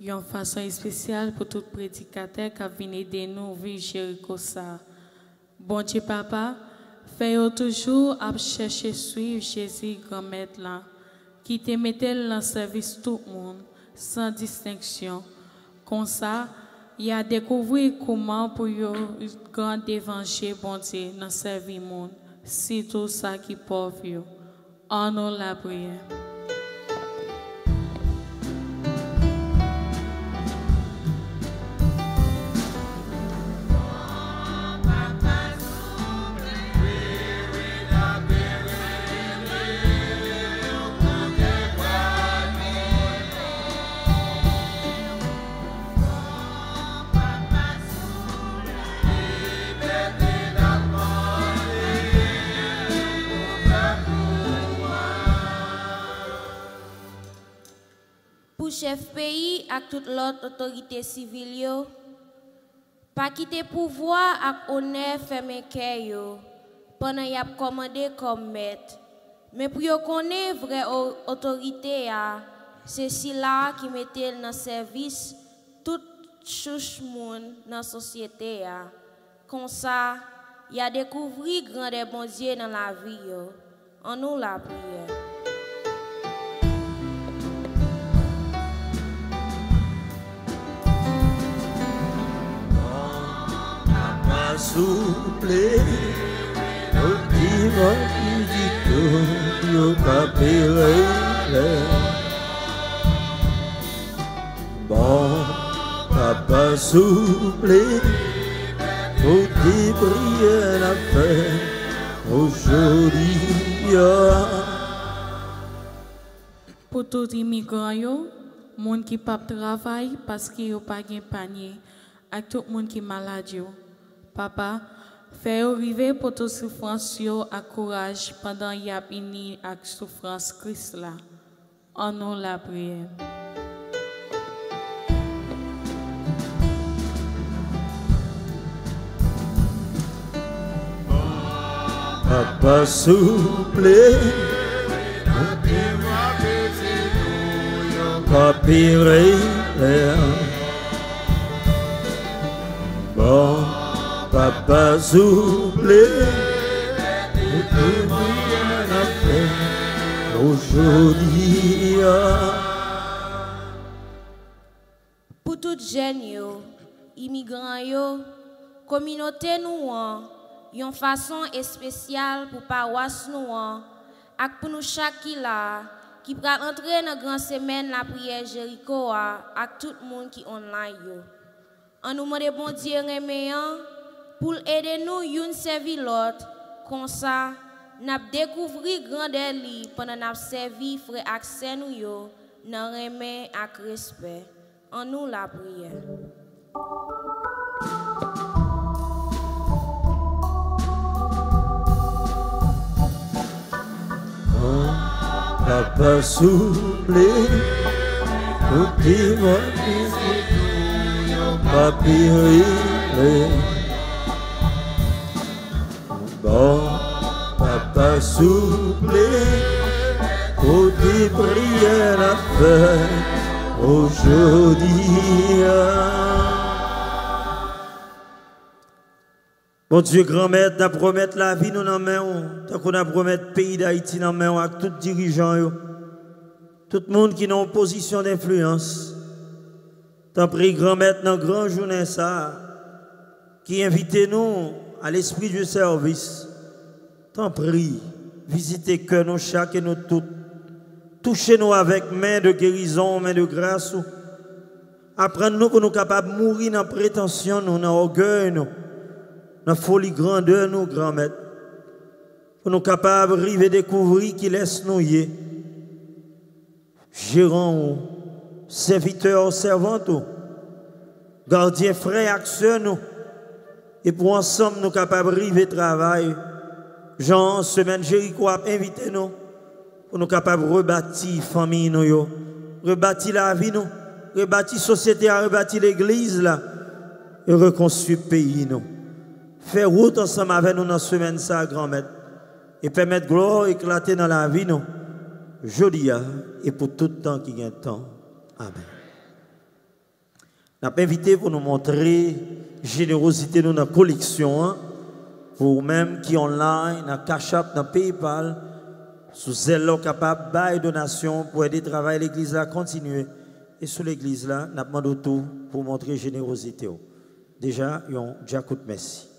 il y a une façon spéciale pour tout prédicateur qui vient aider nous vivre Jéricho ça. Bon Dieu papa, fais-nous toujours à chercher suivre Jésus grand maître là, qui te mettait dans service tout le monde, sans distinction. Comme ça, il a découvert comment pour le grand évangile bon Dieu dans servir le monde, c'est tout ça qui pauvre. En nous la prière. Chef pays et toute l'autre autorité civile, pas quitter pouvoir et honneur fermer cœur pendant y a commandé comme maître. Mais pour y connaître vraie autorité, c'est cela qui mettait dans service toute chouche monde dans la société. Comme ça, y a découvert grand et bon Dieu dans la vie. En nous la prière. Souple, au divan du yo capere. Bon, papa souple, au prier la paix aujourd'hui. Pour tout immigrant, monde qui pas travail parce qu'il a pas de panier, et tout le monde qui est malade. Papa, fais arriver pour toute souffrance à courage pendant y a fini avec souffrance Christ là. En nous la prière. Papa souple, papiré, bon. Papa souple, aujourd'hui. Pour toutes jeunes, immigrants, communauté nous, une façon spéciale pour paroisse nous, et pour nous chaque qui va entrer dans la grande semaine la prière Jéricho avec tout le monde qui est online. En nous demandant bon Dieu pour aider nous une servir l'autre, comme ça, nous avons découvert grandeur pendant que nous avons servi frère accès nous dans remè et respect. En nous la prière. Papa souple, au divan papiré. Bon, papa souple, au prier la paix aujourd'hui. Bon Dieu, grand-mère, nous promettre la vie nous dans main, tant qu'on a promettre le pays d'Haïti dans main avec tous les dirigeants, tout le monde qui est en position d'influence. T'en prie, grand-mère, dans grand journée ça, qui invite nous à l'esprit du service. T'en prie, visitez que nous chaque et nous toutes. Touchez-nous avec main de guérison, main de grâce. Apprenez-nous que nous sommes capables de mourir dans la prétention, dans l'orgueil, dans la folie grandeur, nous, grand-mère. Pour nous capables de arriver à découvrir qui laisse nous y. Gérant, serviteur, servante, gardien, frère, acteur, nous. Et pour ensemble, nous capables de arriver à travail. Jean, semaine Jéricho a invité nous pour nous capables de rebâtir la famille, nous, rebâtir la vie, nous, rebâtir la société, rebâtir l'église, là, et reconstruire le pays. Nous. Faire route ensemble avec nous dans la semaine, ça, grand-mère. Et permettre gloire éclater dans la vie, nous. jodia et pour tout temps qui vient temps. Amen. Nous avons invité pour nous montrer générosité dans la collection, hein, pour même qui online, dans Cash App, dans PayPal, sous zèle capable de donation pour aider le travail de l'église à continuer. Et sur l'église là, nous avons demandé tout pour montrer générosité. Déjà, on déjà coûte merci.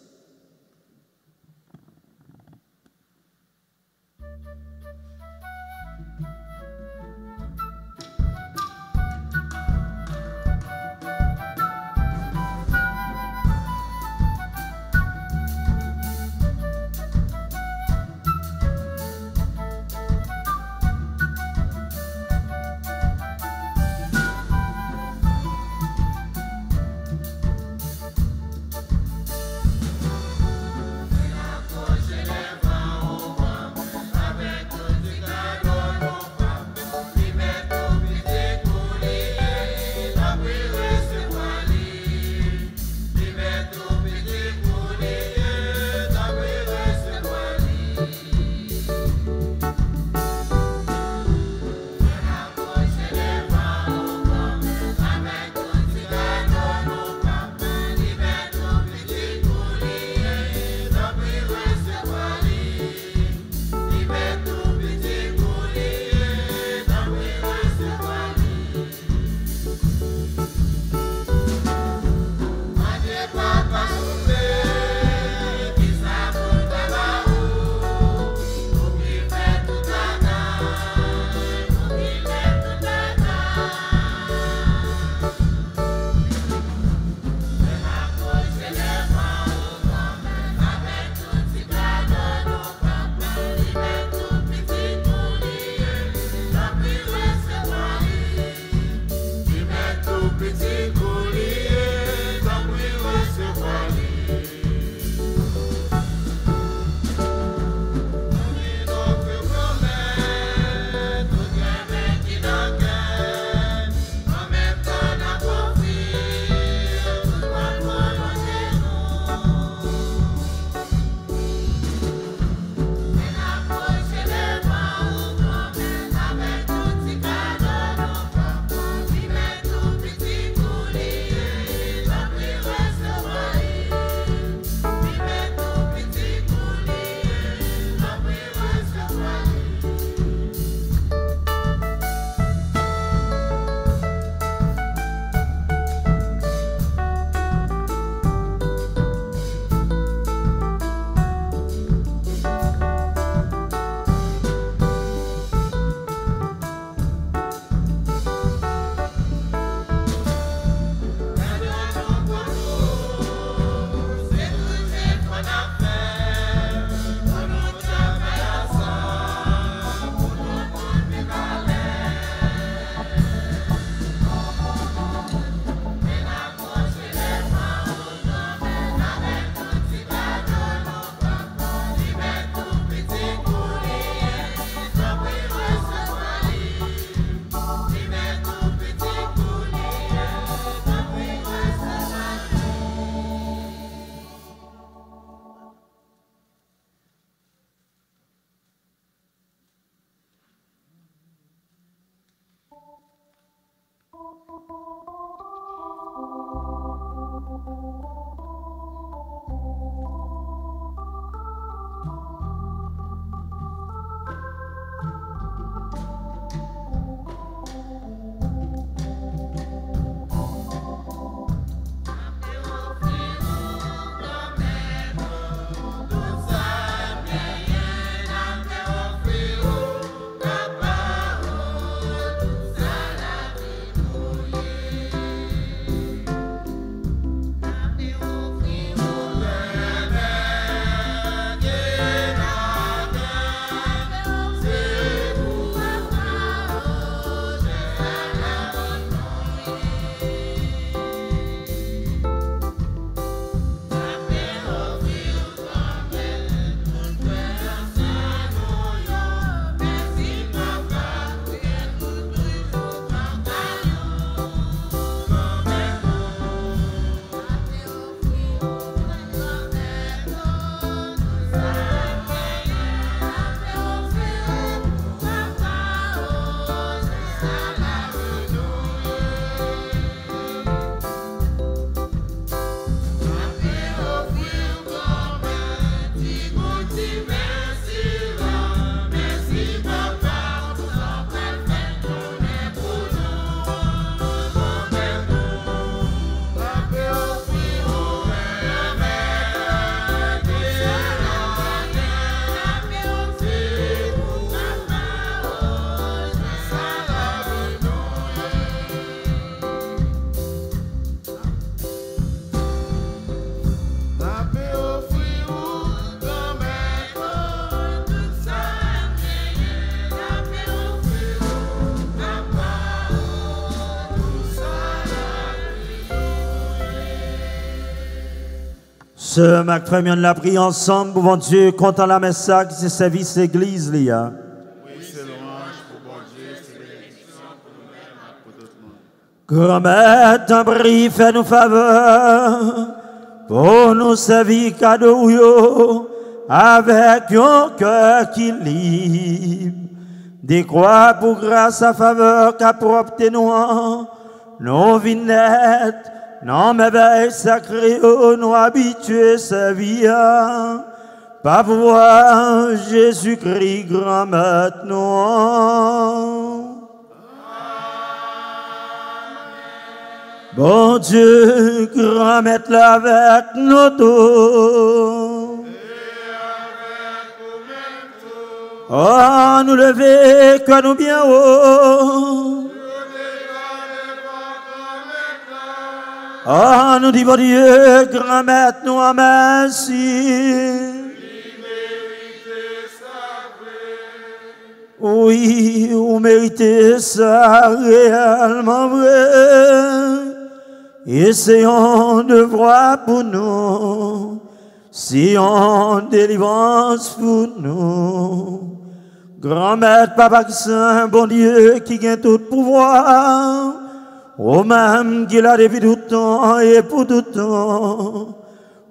Ce matin, frère, la prière ensemble, pour bon Dieu, content la messe qui se service l'église, Lia. Oui, c'est louange pour bon Dieu, c'est bénédiction pour nous-mêmes et pour tout le monde. Grand-mère, t'en prie, fais-nous faveur, pour nous servir cadeau, yo, avec un cœur qui libre. Décroît pour grâce à faveur qu'a propre nous, nos vignettes. Non, mais veille sacrée, nous habitués servir, pas voir Jésus-Christ, grand maître, nous. Bon Dieu, grand maître, avec nous tous. Oh, nous lever, que nous bien haut. Oh, nous disons Dieu, grand maître, nous en merci. Oui, vous méritez ça réellement vrai. Essayons de voir pour nous, si on délivrance pour nous. Grand maître, papa qui saint, bon Dieu, qui gagne tout pouvoir. Ô même qu'il a depuis tout temps et pour tout temps,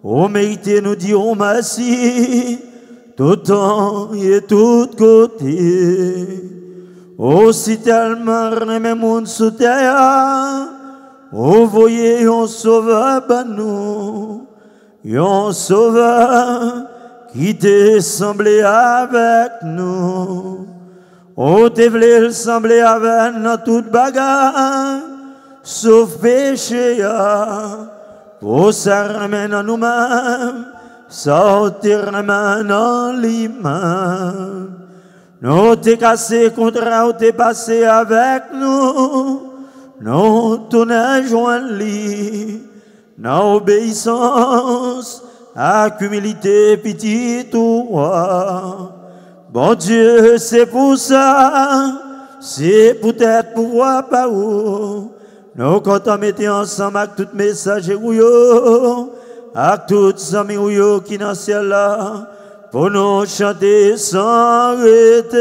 ô mérité nous dirons merci, tout temps et tout côté. Ô si tellement remet monde sous terre, ô voyez un sauveur ben nous, un sauveur qui t'est semblé avec nous. Ô t'es voulu sembler avec nous toute bagarre. Sauf péché, pour ça ramène à nous-mêmes, ça te ramène en lui-même. Nous t'es cassé contre nous, t'es passé avec nous, nous t'en joint lui, dans obéissance, à humilité, pitié, toi. Bon Dieu, c'est pour ça, c'est peut-être pour voir par où. Nous, quand on mettait ensemble avec tout messager avec tous amis qui dans le ciel là, pour nous chanter sans arrêter.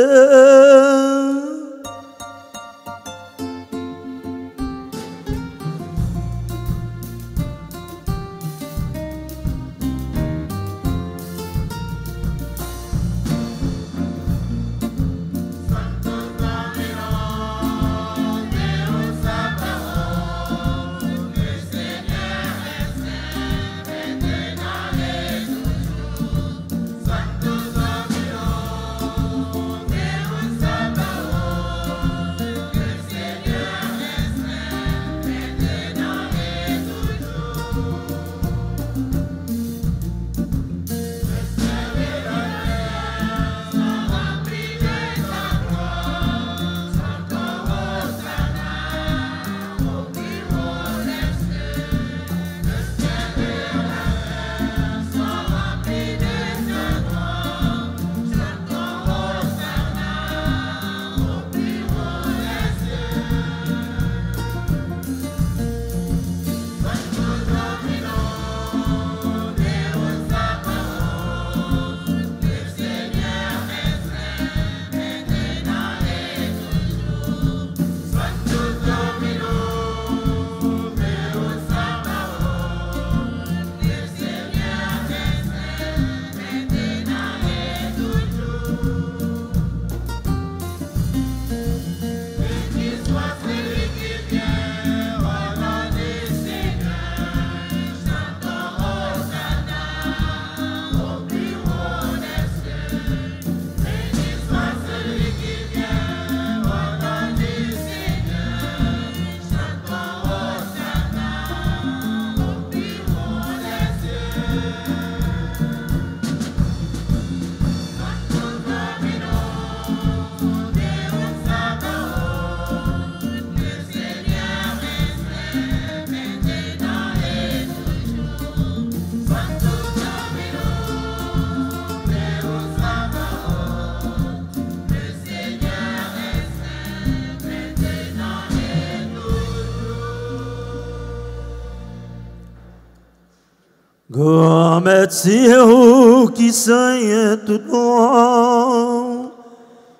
Grand-mère, c'est où qui saigne tout le monde.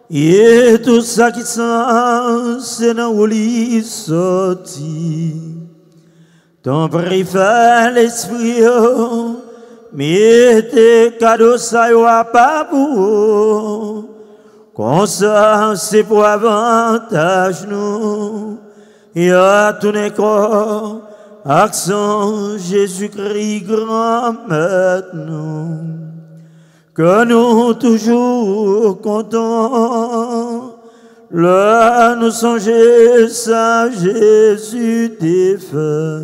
Et tout ça qui sent, c'est dans où l'y sorti. Ton prix fait l'esprit, mais tes cadeaux, ça y va pas pour. Comme ça, c'est pour avantage nous. Et à tout corps, accent Jésus-Christ, grand maître nous. Que nous toujours contents, là nous songer ça Jésus défunt.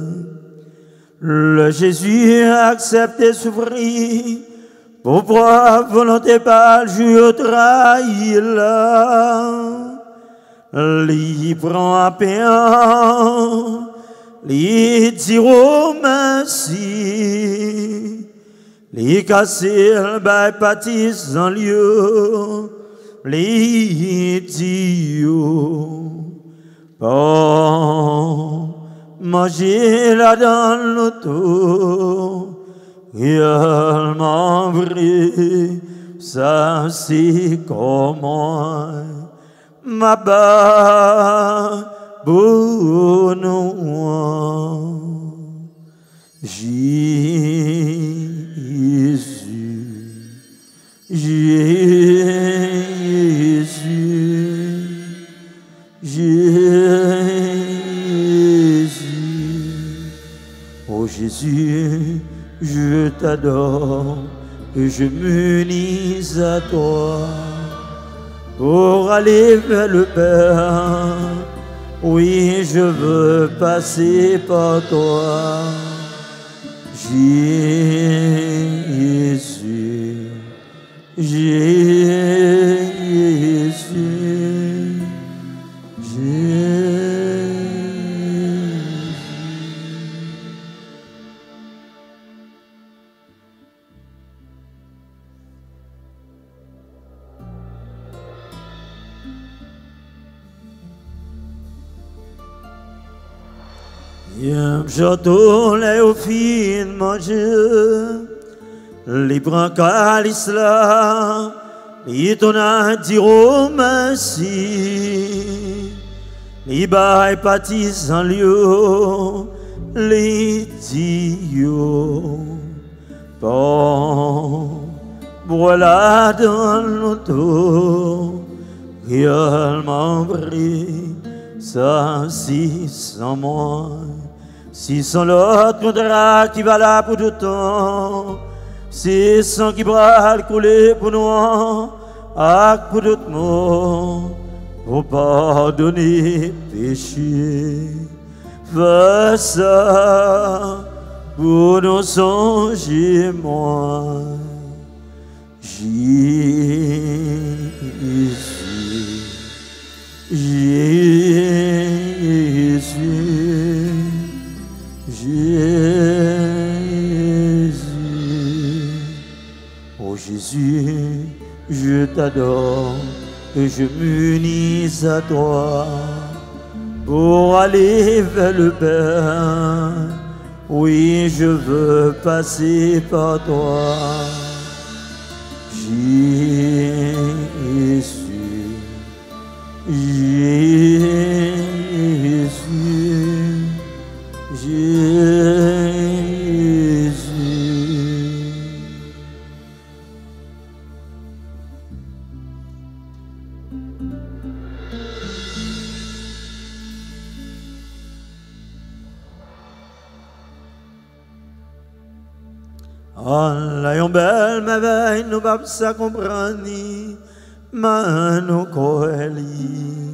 Le Jésus a accepté souffrir, pour voir volonté par le jour trahi là. Lui prend à peine, lui dit oh merci. Les casser le bail pâtisse en lieu, les dieux. Bon, manger là dans l'auto, réellement vrai, ça c'est comment ma bonne. Oh Jésus, je t'adore et je m'unis à toi pour aller vers le Père. Oui, je veux passer par toi. Jésus, Jésus, Jésus. J'entends les au fin manger, les bras calices là, les ton a dit oh merci, les bails pâtissent en lieu, les dieux. Bon, voilà dans l'auto, réellement vrai, ça si sans moi. Si sans l'autre contrat qui va là pour tout temps, si sans qui va couler pour nous, à pour tout monde, pour pardonner péché, fais ça pour nous songer moi, Jésus, Jésus. Jésus, oh Jésus, je t'adore et je m'unis à toi pour aller vers le Père. Oui, je veux passer par toi, Jésus, Jésus. Jésus. Allah yon belle merveille, nous pas ça comprendre, mais nous coeli.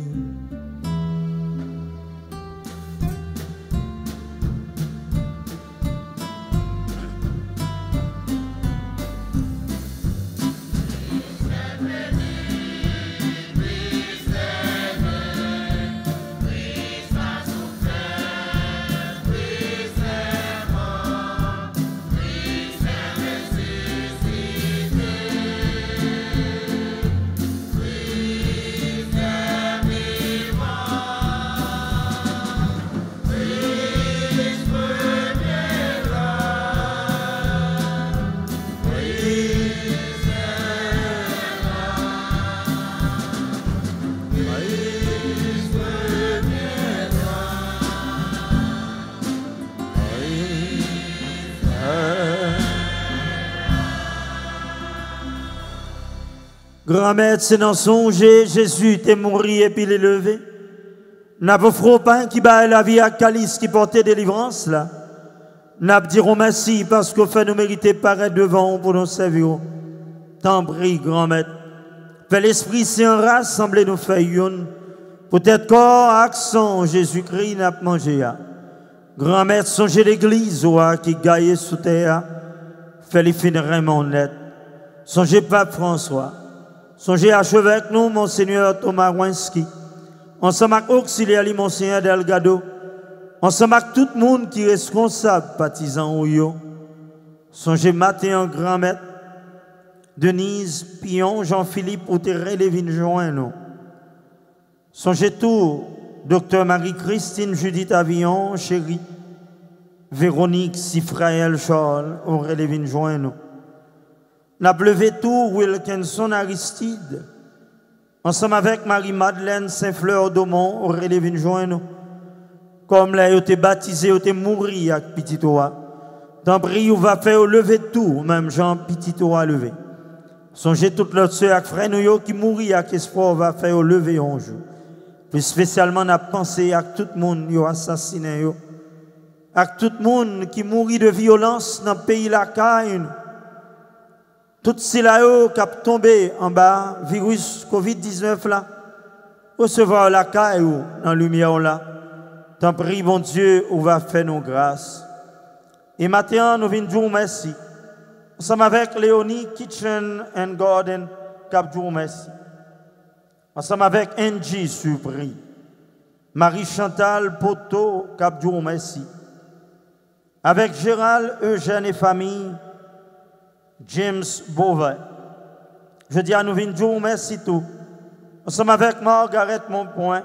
Me Grand-mère, c'est dans songer, Jésus t'est mort et puis il est levé. N'a pas pain qui bat la vie à calice qui portait délivrance là. N'a pas dirons merci parce qu'au fait nous mériter paraître devant pour nous servir. T'en prie, grand-mère. Fais l'Esprit Saint rassembler nous faire une. Peut-être corps, accent, Jésus-Christ n'a pas mangé. Grand-mère, songez l'église qui gagne sous terre. Fais les fins vraiment net. Songez Pape François. Songez archevêque nous, Monseigneur Thomas Winski. Ensemble avec auxiliaire Monseigneur Delgado. Ensemble avec tout le monde qui est responsable, partisan ou yo. Songez Mathéo grand-mère. Denise, Pion, Jean-Philippe, ou Thérèse Lévin Join. Songez tout, Docteur Marie-Christine, Judith Avillon, chérie, Véronique, Sifraël, Charles, Aurélien Lévin Join. N'a levé tout, Wilkinson Aristide, ensemble avec Marie-Madeleine Saint-Fleur d'Aumont, Aurélien Lévin Join. Comme là, il été baptisé, il été mouru avec Petitoa. Tant prie, on va faire lever tout, même Jean Petitoa levé. Songez toutes leurs soeurs et frères qui mourent avec espoir va faire au lever un jour. Puis spécialement, on a pensé à tout le monde qui a assassiné, à tout le monde qui mourit de violence dans le pays de la Caïn. Tout cela qui a tombé en bas, virus Covid-19 là, recevoir la Caïn dans la lumière là. Tant prie, bon Dieu, on va faire nos grâces. Et maintenant, nous venons dire merci. Nous sommes avec Léonie Kitchen and Garden, Cap Jour merci. Nous sommes avec Angie Supri, Marie-Chantal Poteau, Cap Jour merci. Avec Gérald, Eugène et famille, James Beauvais. Je dis à nous venons merci tout. Nous sommes avec Margaret Montpoint,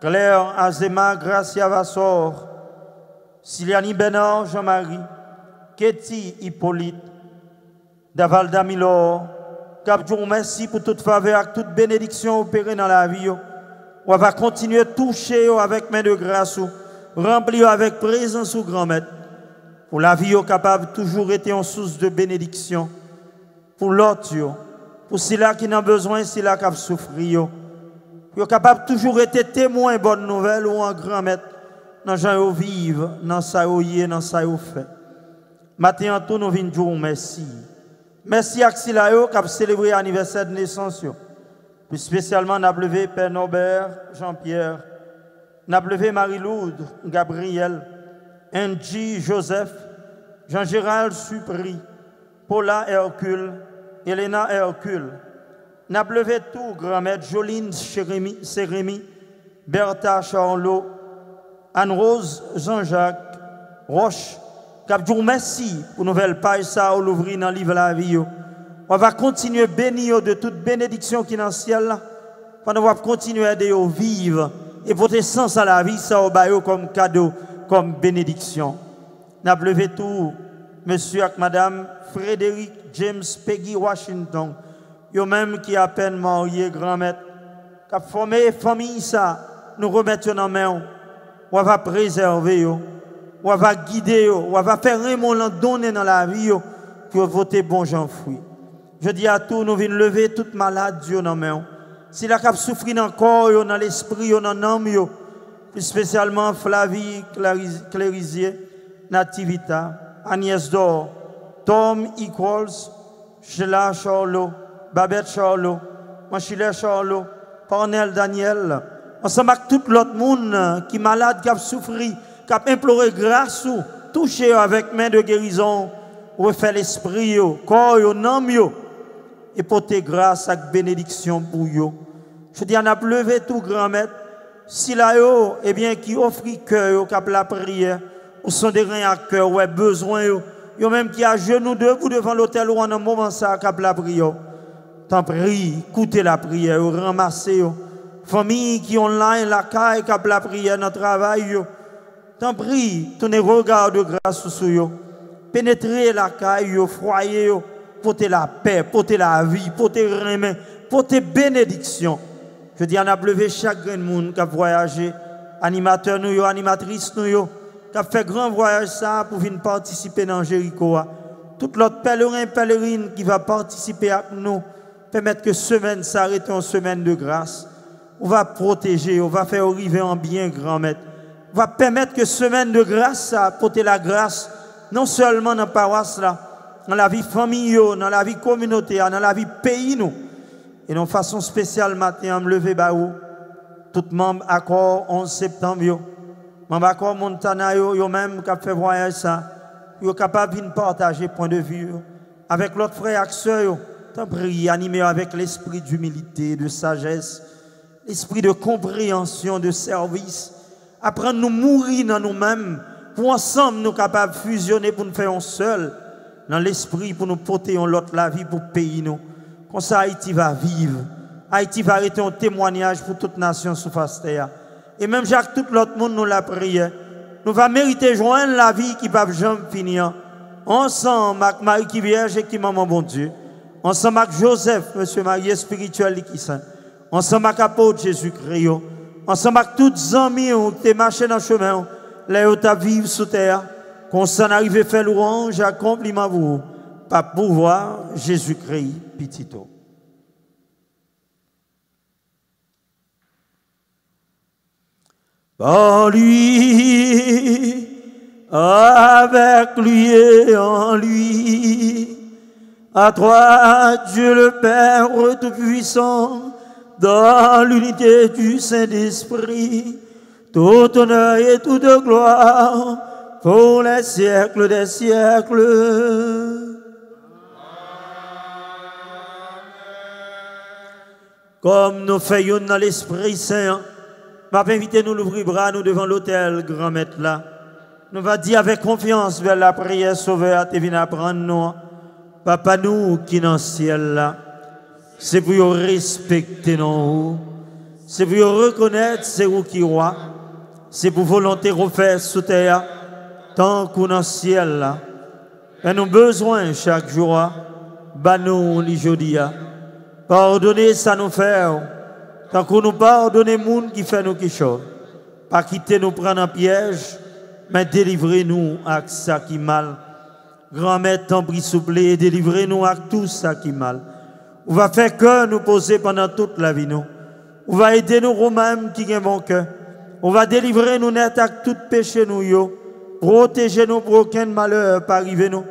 Claire Azema, Gracia Vassor, Siliani Bénard, Jean-Marie, Ketty Hippolyte, Davalda Milor, Cap-Jour, merci pour toute faveur et toute bénédiction opérée dans la vie. On va continuer à toucher avec main de grâce, remplir avec présence ou grand-mère. Pour la vie capable toujours été en source de bénédiction. Pour l'autre, pour ceux-là qui n'ont besoin, ceux-là qui ont souffert. Pour capable toujours être témoin de bonnes nouvelles ou en grand-mère. Dans gens qui vivent, dans ça qui dans ça qui fait. Maintenant, tout nous venons dire merci. Merci à Xilayo qui a célébré l'anniversaire de naissance. Plus spécialement, nous avons Père Norbert, Jean-Pierre, nous avons Marie-Lourde, Gabriel, Angie, Joseph, Jean-Gérald Supri, Paula Hercule, Elena Hercule. Nous avons tout, grand-mère Joline Sérémy, Bertha Charlot, Anne-Rose Jean-Jacques, Roche. Cap merci pour nouvelle page ça ou l'ouvrir dans le livre de la vie. On va continuer à bénir de toute bénédiction qui est dans le ciel. On va continuer à aider à vivre et porter sens à la vie ça au bail comme cadeau, comme bénédiction. N'a levé tout monsieur et madame Frédéric James Peggy Washington. Yo même qui a peine marié grand-mère qui a formé famille ça nous remettre dans main. On va préserver on va guider, on va faire un donner dans la vie pour voter bon Jean fruit. Je dis à tous, nous venons lever toute malade Dieu dans main. Si la cap souffrir dans le corps, dans l'esprit, dans l'âme, plus spécialement Flavie Clérisier, Nativita, Agnès Dor, Tom Equals, Sheila Charlot, Babette Charlot, Manchile Charlot, Cornel Daniel, ensemble avec tout l'autre monde qui est malade, qui a souffert, qui a imploré grâce ou toucher avec main de guérison, ou faire l'esprit, corps, l'âme, et porter grâce avec bénédiction pour eux. Je dis, on a levé tout grand-mère, si là, eh bien, qui offre cœur, qui a la prière, ou sont des reins à cœur, ou besoin, yo même qui a genoux debout devant l'hôtel ou en un moment ça, qui a la prière. T'en prie, écoutez la prière, ramassez, famille qui ont là, la caille, qui a la prière dans le travail, t'en prie, tournez regard de grâce sur eux. Pénétrez la caille, foyer, portez la paix, portez la vie, portez remède, portez bénédiction. Je dis, on a levé chaque grand monde qui a voyagé, animateur nous, animatrice nous, qui a fait grand voyage ça pour venir participer dans Jéricho. Tout l'autre pèlerin, pèlerine qui va participer avec nous permettre que semaine s'arrête en semaine de grâce. On va protéger, on va faire arriver en bien, grand maître. On va permettre que semaine de grâce, ça apporte la grâce, non seulement dans la paroisse, là, dans la vie familiale, dans la vie communautaire, dans la vie pays, nous. Et de façon spéciale, matin, me lever, tout membre accord 11 septembre, membre accord Montana, yo même qui fait voyage ça, yo capable de partager point de vue avec l'autre frère et sœur, tant prier, animé avec l'esprit d'humilité, de sagesse, l'esprit de compréhension, de service, apprendre nous mourir dans nous-mêmes, pour ensemble nous capables de fusionner pour nous faire un seul, dans l'esprit pour nous porter en l'autre la vie pour pays nous. Comme ça Haïti va vivre. Haïti va arrêter un témoignage pour toute nation sous face terre. Et même Jacques, tout l'autre monde nous l'a prié. Nous va mériter joindre la vie qui ne va jamais finir. Ensemble avec Marie qui Vierge et qui Maman bon Dieu. Ensemble avec Joseph, Monsieur Marie spirituel qui saint. Ensemble avec l'apôtre Jésus-Christ. Ensemble avec tous les amis qui ont marché dans le chemin. Là où tu vivre sous terre. Qu'on s'en arrive à faire louange, accomplissement vous. Par pouvoir Jésus-Christ, petito. Par lui, avec lui et en lui, à toi Dieu le Père Tout-Puissant, dans l'unité du Saint-Esprit, tout honneur et toute gloire, pour les siècles des siècles. Comme nous faisons dans l'Esprit Saint, m'a invité nous l'ouvrir bras nous devant l'autel, grand maître là. Nous va dire avec confiance vers la prière sauveur, tu viens apprendre nous. Papa nous qui dans le ciel là, c'est pour vous respecter nous. C'est pour vous reconnaître c'est vous qui roi. C'est pour volonté refaire sous terre, tant qu'on dans le ciel là. Et nous besoin chaque jour, bah nous l'aujourd'hui. Pardonnez ça nous faire. Tant qu'on nous pardonne les gens qui fait nous qui chose. Pas quitter nous prendre en piège, mais délivrez-nous avec ça qui mal. Grand-mère, t'en prie, s'il vous plaît, délivrez-nous avec tout ça qui mal. On va faire que nous poser pendant toute la vie nous. On va aider nous Romains qui ont bon cœur. On va délivrer nous net avec tout péché nous yo. Protéger nous pour aucun malheur pas arriver nous.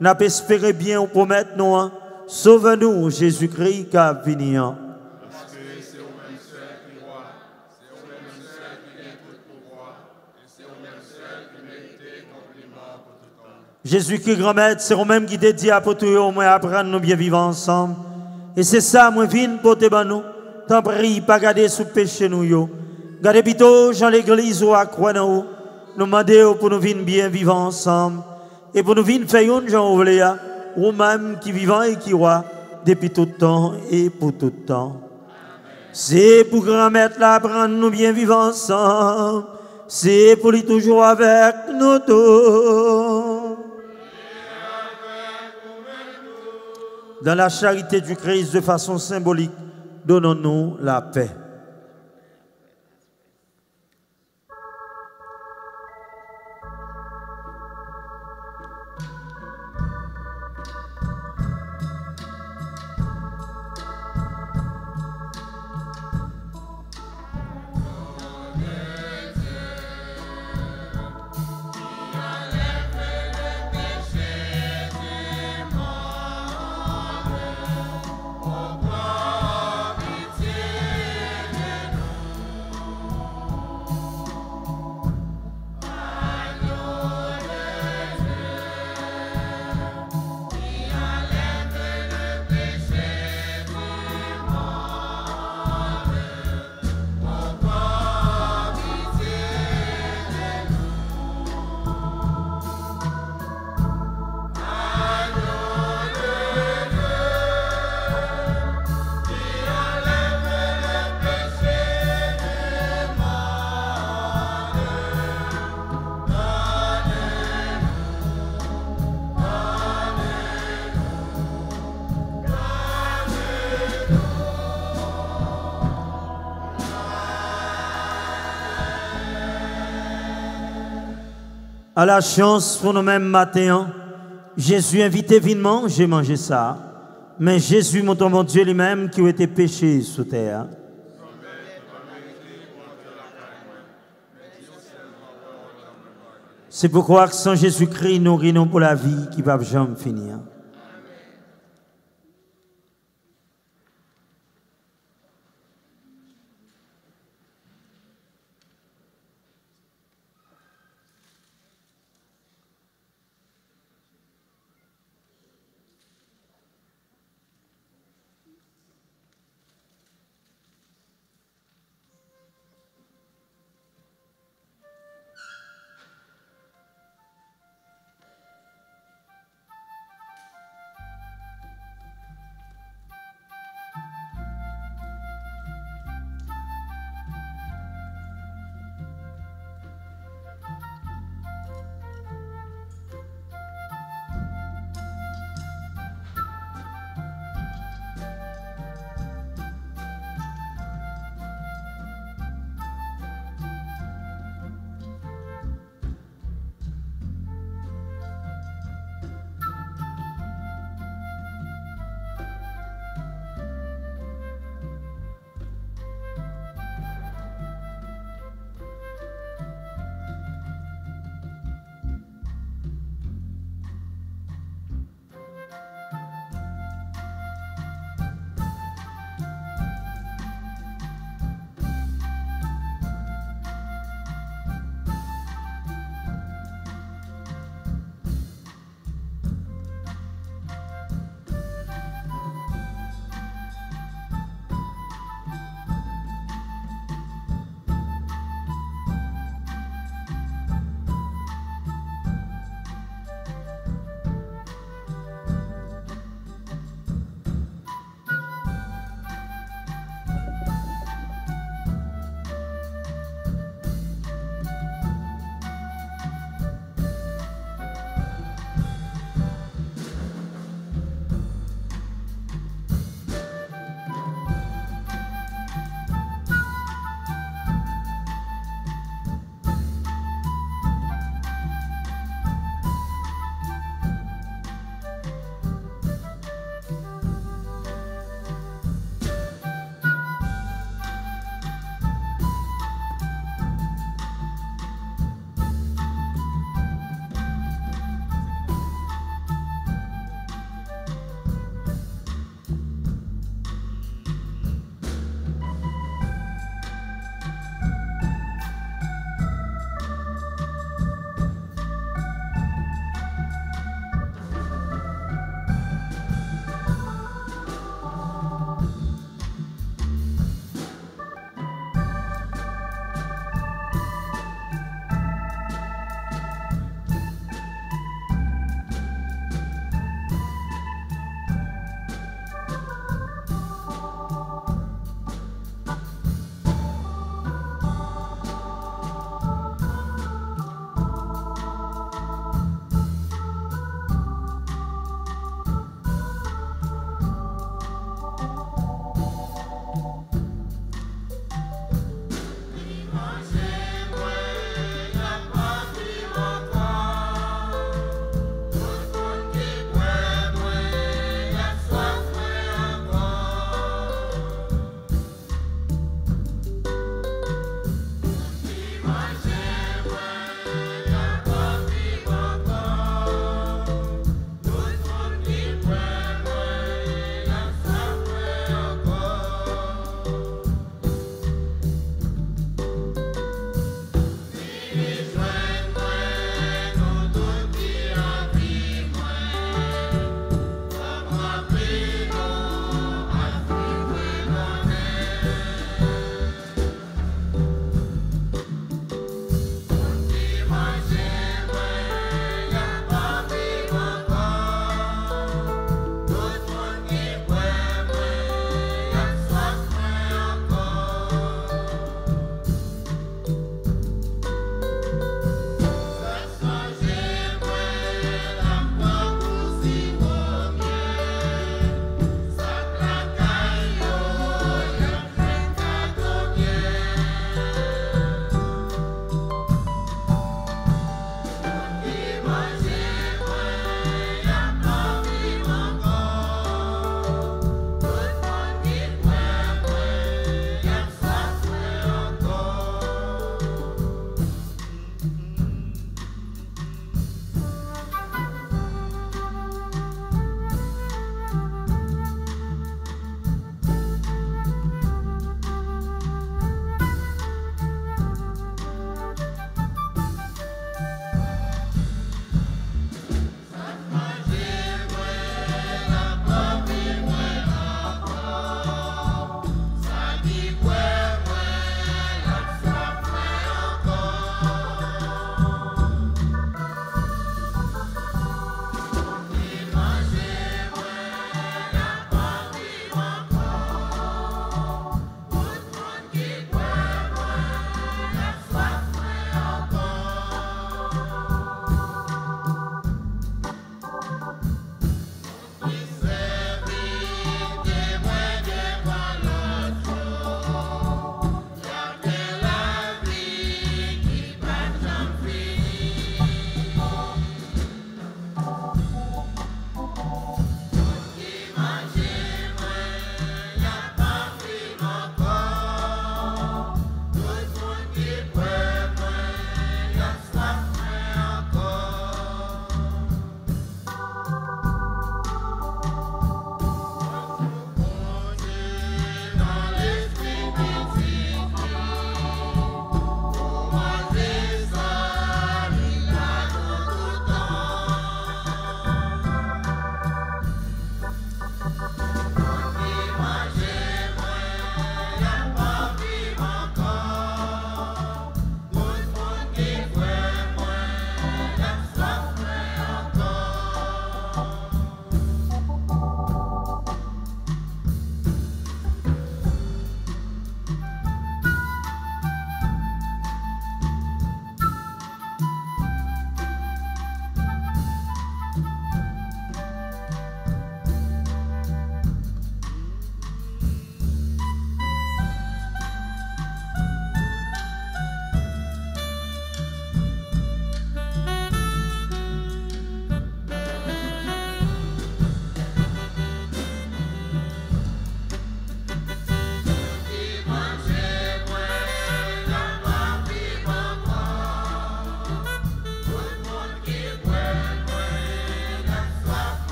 N'a pas espéré bien ou promettre nous. Sauve-nous, Jésus-Christ, qui a venu. Parce que c'est au même seul qui roi, c'est au même seul qui vient tout pouvoir, et c'est au même seul qui mérite compliment pour tout temps. Jésus qui grand maître, c'est au même qui te dit à pour tout au moins apprendre nous bien vivre ensemble. Et c'est ça, moi, viens pour te nous. T'en prie, pas garder sous péché nous yo. Gardez plutôt dans l'église ou à croix nous. Nous demander pour nous venir bien vivre ensemble. Et pour nous venir faire une gens ouvriers. Ou même qui vivant et qui roi depuis tout temps et pour tout temps. C'est pour grand maître là prendre nous bien vivre ensemble. C'est pour lui toujours avec nous tous. Dans la charité du Christ de façon symbolique, donnons-nous la paix. À la chance pour nous-mêmes matin, Jésus invité vinement, j'ai mangé ça. Mais Jésus, mon ton bon Dieu lui-même, qui a été péché sous terre. C'est pourquoi, sans Jésus-Christ, nous rions pour la vie qui ne va jamais finir.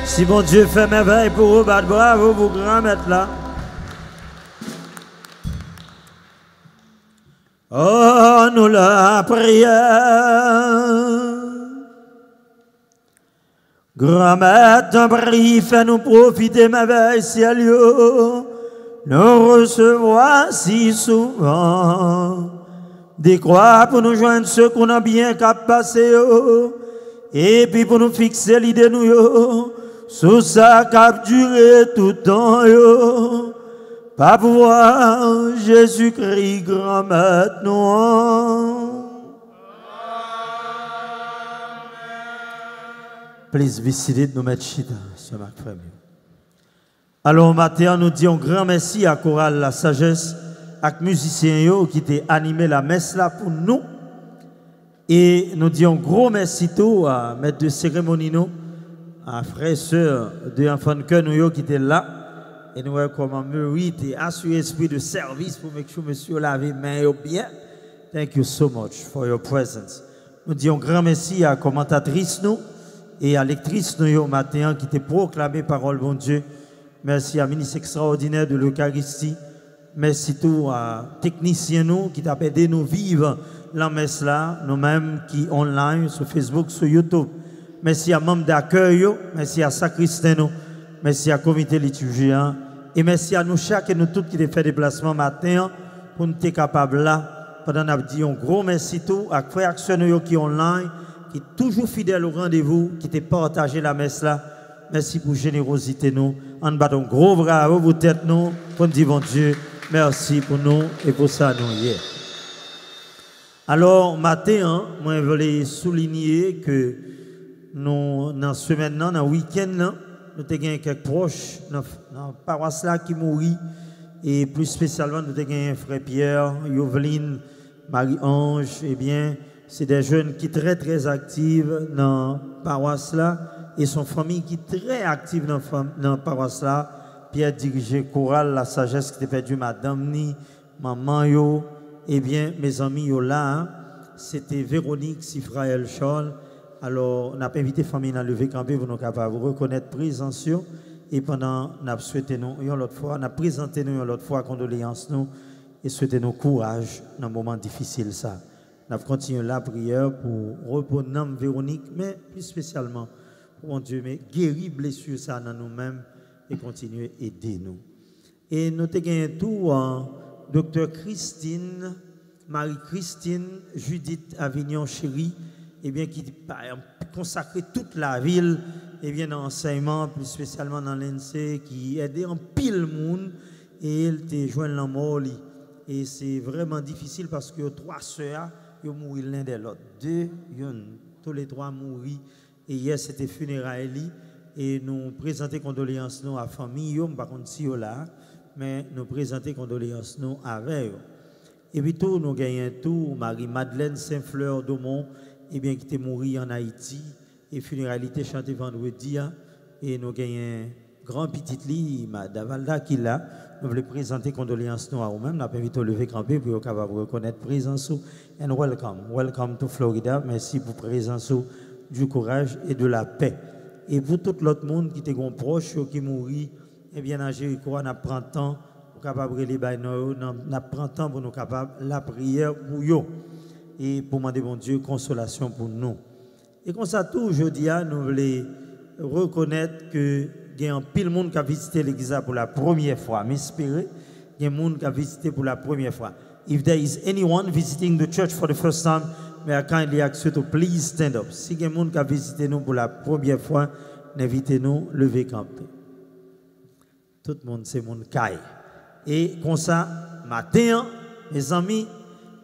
Si bon Dieu fait merveille pour vous, bah, bravo, vous grand maître là. Oh, nous la prière. Grand maître, un prix, fait-nous profiter merveille, ciel, nous recevoir si souvent. Des croix pour nous joindre ceux qu'on a bien qu'à passer, et puis pour nous fixer l'idée nous, sous ça qu'a duré tout le temps, pas pouvoir Jésus-Christ, grand maître, nous. Please visiter de nous mettre chita, ce matin. Alors, matin, nous disons grand merci à Chorale La Sagesse, à musiciens qui ont animé la messe là pour nous. Et nous disons gros merci tout à maître de cérémonie, nous, à frères et sœurs de enfants de cœur nous qui étaient là. Et nous voyons comment mérite et assurer esprit de service pour make sure monsieur laver main bien. Thank you so much for your presence. Nous disons grand merci à commentatrice nous et à lectrice nous matin qui étaient proclamé parole bon Dieu. Merci à ministre extraordinaire de l'Eucharistie. Merci tout à techniciens nous qui t'ont aidé nous vivre la messe là, nous-mêmes qui online sur Facebook, sur YouTube. Merci à membres d'accueil, merci à sacristain nous, merci à comité liturgien et merci à nous chaque et nous tous qui ont fait déplacement matin pour nous être capables là. Pendant nous dit un gros merci tout à frères actionnaires qui online, qui toujours fidèles au rendez-vous, qui t'ont partagé la messe là. Merci pour générosité nous. En bas un gros bravo vous tête nous pour nous dire bon Dieu, merci pour nous et pour ça nous hier. Alors, matin, moi, je voulais souligner que nous, dans ce semaine, dans le week-end, nous avons quelques proches dans la paroisse là qui mourent. Et plus spécialement, nous avons un frère Pierre, Yoveline, Marie-Ange. Eh bien, c'est des jeunes qui sont très, très actifs dans la paroisse là. Et son famille qui est très active dans la paroisse là. Pierre dirigeait chorale, la sagesse qui était perdue, madame ni, maman yo. Eh bien, mes amis, là, c'était Véronique, Sifraël, Charles. Alors, on a invité la famille à lever campé pour nous capables de reconnaître présence. Et pendant, on a souhaité nous, l'autre fois, on a présenté nous l'autre fois condoléances nous et souhaité nous courage dans un moment difficile ça. On a continué la prière pour reprendre Véronique, mais plus spécialement pour mon Dieu, mais guérir blessure ça dans nous-mêmes et continuer à aider nous. Et nous avons tout en Docteur Christine, Marie-Christine, Judith Avignon Chéri, eh bien, qui a consacré toute la ville eh bien, dans l'enseignement, plus spécialement dans l'ENSE, qui aidait en pile monde et elle te joint la mort. Et c'est vraiment difficile parce que 3 sœurs, ils mourent l'un de l'autre. 2, tous les 3 mourent. Et hier, c'était funérailles. Et nous présentons condoléances à la famille, par contre, si là. Mais nous présenter condoléances nous avec eux. Et puis tout, nous gagnons tout, Marie-Madeleine Saint-Fleur d'Aumont, eh bien, qui était morte en Haïti, et funérailles chantée vendredi, et nous gagnons grand petit lit, Madame Valda qui là, nous voulons présenter condoléances nous à nous-mêmes, nous avons invité au lever campé pour capable reconnaître présence and welcome to Florida, merci pour présence du courage et de la paix. Et pour tout l'autre monde qui était proche, qui mourit, eh bien, à Jéricho, on prend temps pour capable les bains, on prend temps pour nous capables la prière pour eux et pour demander bon Dieu consolation pour nous. Et comme ça tout aujourd'hui, nous voulons reconnaître que il y a un pile monde qui a visité l'église pour la première fois. M'espérer, il y a un monde qui a visité pour la première fois. If there is anyone visiting the church for the first time, may I kindly ask you to please stand up. Si il y a un monde qui a visité nous pour la première fois, invitez-nous lever camper. Tout le monde, c'est mon caille. Et comme ça, matin, mes amis,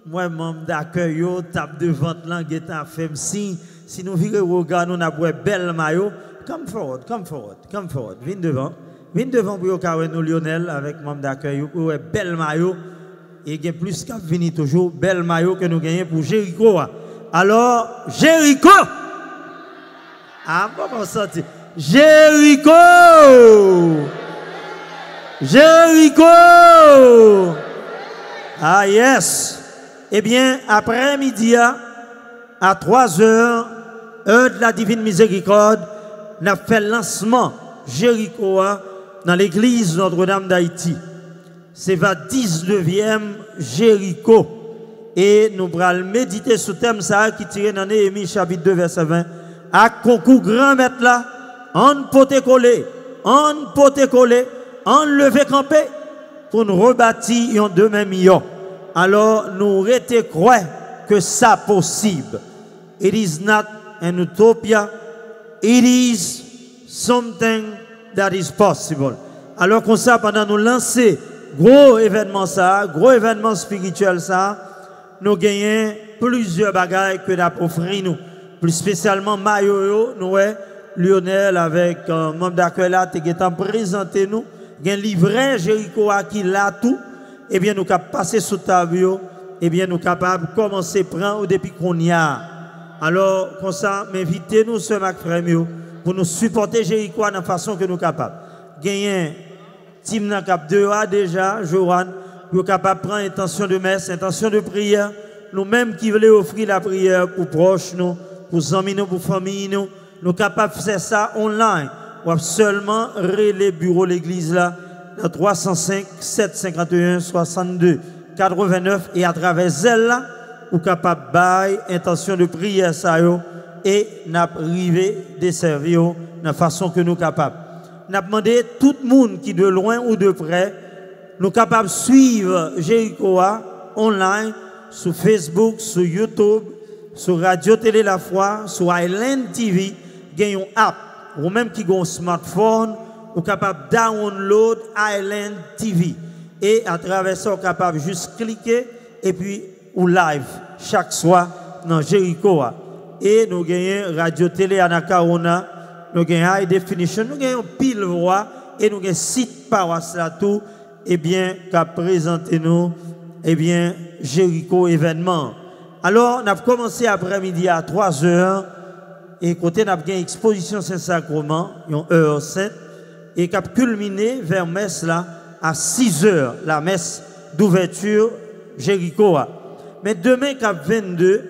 moi, membre d'accueil, tape de vente, là, si nous virons au regard, nous avons belle maillot, come forward, viens devant pour nous, Lionel, avec membre d'accueil, pour belle maillot, et il y a plus qu'à venir toujours, belle maillot que nous gagnons pour Jéricho. Alors, Jéricho! Ah, comment ça, Jéricho! Jéricho! Ah, yes! Eh bien, après-midi, à 3 heures, heure de la divine miséricorde, nous avons fait le lancement Jéricho dans l'église Notre-Dame d'Haïti. C'est la 19e Jéricho. Et nous allons méditer sur le thème ça qui tire dans Néhémie chapitre 2 verset 20. À concours grand maître là, on peut coller, on lever campé pour nous rebâtir en demain meilleur. Alors nous restons croire que ça possible. It is not an utopia, it is something that is possible. Alors comme ça, pendant nous lancer gros événement ça, gros événement spirituel ça, nous gagnons plusieurs bagailles que d'offrir nous. Plus spécialement Mayo, nous Lionel avec membre d'accueil là, qui est présenté nous, un livret Jéricho qui l'a tout, et bien nous capable passer sous table, et bien nous capable commencer à prendre depuis qu'on y a. Alors comme ça, m'invitez nous ce Mac Frère pour nous supporter Jéricho de la façon que nous capables. Gagner team dans cap 2A déjà, Joran, pour capable prendre intention de messe, intention de prière. Nous-mêmes qui voulons offrir la prière pour proches nous, pour amis nous, pour famille nous, nous capables de faire ça online. Ou seulement les bureaux de l'église là, dans 305 751 62 89 et à travers elle là, ou capable bail intention de prière ça yo et n'a privé des services de la façon que nous capables. N'a demandé tout le monde qui de loin ou de près nous capables de suivre Jéricho online sur Facebook, sur YouTube, sur Radio Télé La Foi, sur Island TV, gagne une app ou même qui ont un smartphone ou capable download Island TV et à travers ça capable juste cliquer et puis ou live chaque soir dans Jéricho et nous gagnons Radio Télé Anacaona, nous gagnons High Definition, nous gagnons pile voix et nous gagnons site paroisse là tout et bien qu'a présenté nous et bien Jéricho événement. Alors nous avons commencé après-midi à 3h et côté nous avons une exposition Saint-Sacrement, une heure sainte et qui a culminé vers messe là à 6h la messe d'ouverture Jéricho. Mais demain, cap 22,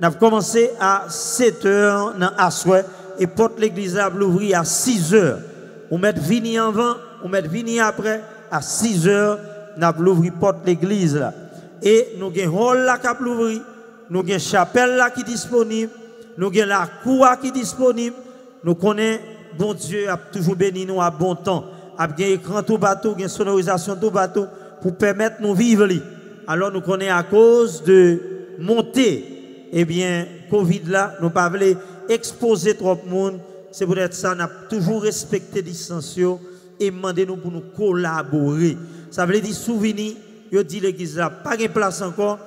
nous avons commencé à 7h dans Asoué et porte l'église à l'ouvrir à 6h. On met vini avant, on met vini après, à 6h, nous avons l'ouvrir porte l'église là. Et nous avons hall là qui l'ouvrir, nous avons chapelle là qui est disponible, nous avons la cour qui est disponible. Nous connaissons, bon Dieu a toujours béni nous à bon temps. A un écran tout bateau, une sonorisation tout bateau pour permettre nous vivre. Alors nous connaissons à cause de montée, eh bien, Covid là, nous ne pouvons pas exposer trop de monde. C'est peut-être ça, nous avons toujours respecté les distances et demandé nous pour nous collaborer. Ça veut dire souvenir, je dis l'église là, pas de place encore,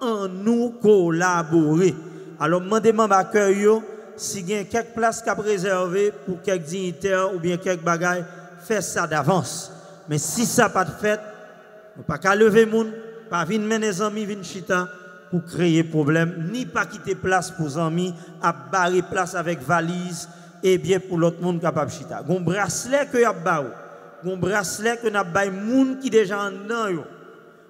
en nous collaborer. Alors, demandez-moi d'accueil, si il y a quelques places qui sont réservées pour quelques dignitaires ou bien quelques bagailles, faites ça d'avance. Mais si ça n'a pas de fait, nous ne pouvons pas lever les gens, pas venir mener les amis, venir chita pour créer problème, ni pas quitter place pour les amis, à barrer place avec valise, et bien pour l'autre monde capable de chita. Un bracelet que y a barré, un bracelet que n'a pas monde qui déjà en dedans.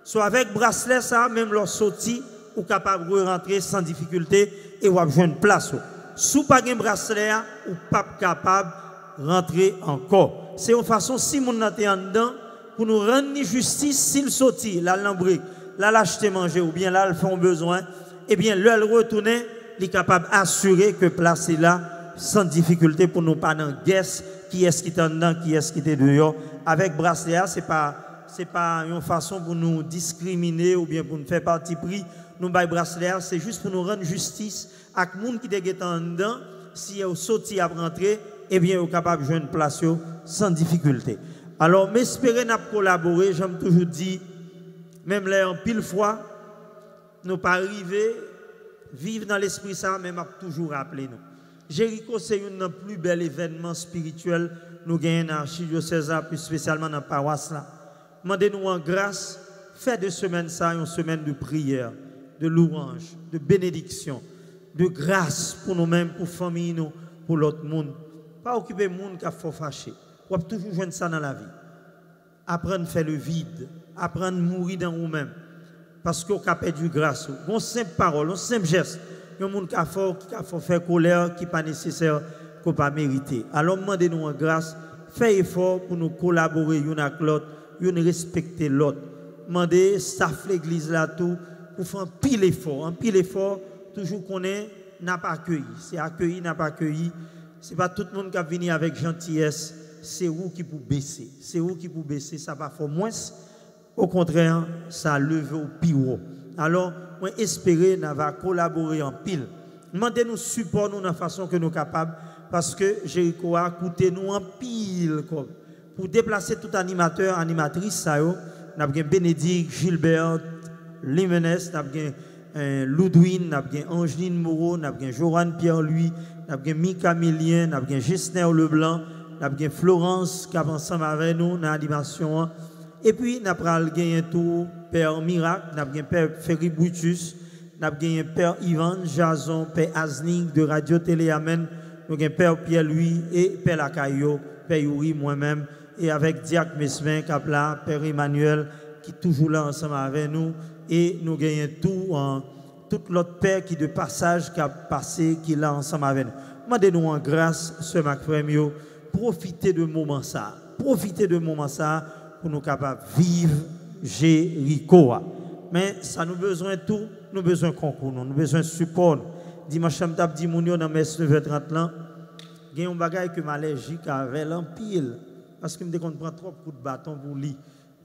Soit avec bracelet ça, même leur sortie, ou capable de rentrer sans difficulté et ou avoir une place. Si pas un bracelet, ou pas capable de rentrer encore. C'est une façon, si mon n'a en dedans, pour nous rendre justice, s'il sortit, là l'embrique, là l'acheter manger, ou bien là le font besoin, eh bien là le retourner, il est capable d'assurer que place est là, sans difficulté pour nous pas dans guess qui est-ce qui est en dedans, qui est-ce qui est dehors. Avec bracelet, c'est pas une façon pour nous discriminer ou bien pour nous faire parti pris. Nous bail bracelet, c'est juste pour nous rendre justice à les gens qui est en dedans, si vous sorti à rentrer, eh bien vous capable de jouer une place sans difficulté. Alors, m'espérer n'a collaborer, j'aime toujours dit, même là en pile fois, nous pas arriver vivre dans l'esprit ça, mais m'a toujours rappelé nous. Jéricho c'est un des plus bel événement spirituel nous gagnons dans l'archidiocèse plus spécialement dans la paroisse là. Demandez-nous en grâce, faites de semaine ça une semaine de prière, de louange, de bénédiction, de grâce pour nous-mêmes, pour famille nous, pour l'autre monde. Pas occuper le monde qui a fort fâché. On va toujours joindre ça dans la vie. Apprendre à faire le vide, apprendre à mourir dans vous-même. Parce qu'on a perdu grâce. Une simple parole, un simple geste, un monde qui a fort, faire colère, qui n'est pas nécessaire, qui n'est pas mérité. Alors, demandez-nous en grâce, faites effort pour nous collaborer l'un avec l'autre, nous respecter l'autre. Demandez, staff l'église là tout, pour faire un pile effort, toujours qu'on n'a pas accueilli. C'est accueilli, n'a pas accueilli. Ce n'est pas tout le monde qui a venu avec gentillesse, c'est vous qui pouvez baisser. C'est vous qui pouvez baisser, ça va faire moins. Au contraire, ça a levé au pire. Alors, moi, espérer, nous va collaborer en pile. Demandez-nous support nous de la façon que nous sommes capables, parce que Jéricho a coûté nous en pile. Pour déplacer tout animateur, animatrice, nous avons Bénédicte, Gilbert, Limenez, nous avons Ludwine, nous avons Angeline Moreau, nous avons Joran Pierre-Louis, nous avons Mika Milien, nous avons Gessner Leblanc, nous avons Florence qui est ensemble avec nous dans l'animation. Et puis, nous avons gagné tout Père Miracle, nous avons Père Ferry Brutus, nous avons gagné Père Ivan Jason, Père Azning de Radio Télé Amen, nous avons Père Pierre-Louis et Père Lacayo, Père Yuri, moi-même, et avec Diac Mesmin, Kapla, Père Emmanuel, qui est toujours là ensemble avec nous. Et nous gagnons tout l'autre Père qui de passage qui a passé, qui est là ensemble avec nous. Demandez-nous en grâce, ce Macfremio, profitez de moment ça. Profitez de moment ça pour nous capables de vivre Jéricho. Mais ça nous besoin de tout, nous besoin de concours, nous besoin de support. Dimanche, je me dis, dans mes 9h30 là, il y a un bagage que m'allergique avec l'empile. Parce que je me prend trop de coups de bâton pour lui.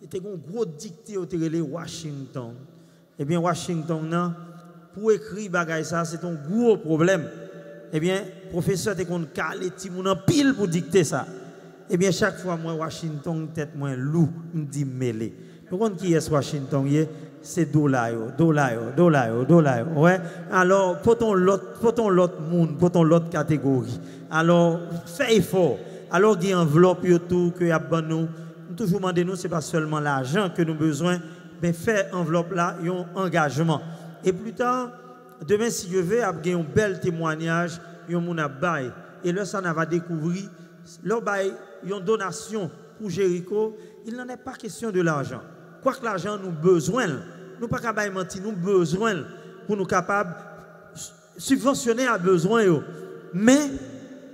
Il y a un gros dicté au Washington. Eh bien, Washington, pour écrire bagage ça, c'est un gros problème. Eh bien, le professeur était qu'on calé Timoun en pile pour dicter ça. Eh bien, chaque fois, moi, Washington, tête moins loup, me dit mêlé. Vous comprenez qui est Washington? C'est dollar. Ouais. Alors, pour ton l'autre monde, pour ton l'autre catégorie. Alors, fais effort. Alors, il y a une enveloppe tout que y a nous. Toujours demandez nous, ce n'est pas seulement l'argent que nous avons besoin, mais faire enveloppe là, il y a un engagement. Et plus tard, demain, si je veux, il y a un bel témoignage, il y a un bail. Et là, ça, on va découvrir, le bail, il y a une donation pour Jéricho, il n'en est pas question de l'argent. Quoi que l'argent nous besoin, nous pas capables de mentir, nous besoin pour nous capables subventionner à besoin. Mais,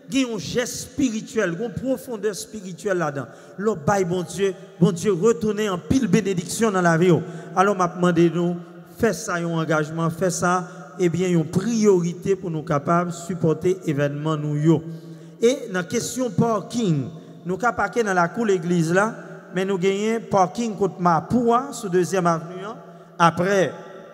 il y a un geste spirituel, une profondeur spirituelle là-dedans. Le bail, bon Dieu, retourner en pile bénédiction dans la vie. Alors, m'a demandé nous, fais ça, un engagement, fais ça, eh bien, une priorité pour nous capables de supporter l'événement nous. Et dans la question parking, nous sommes parqués dans la cour de l'église là, mais nous gagnons parking contre Mapoua, sur 2e avenue, après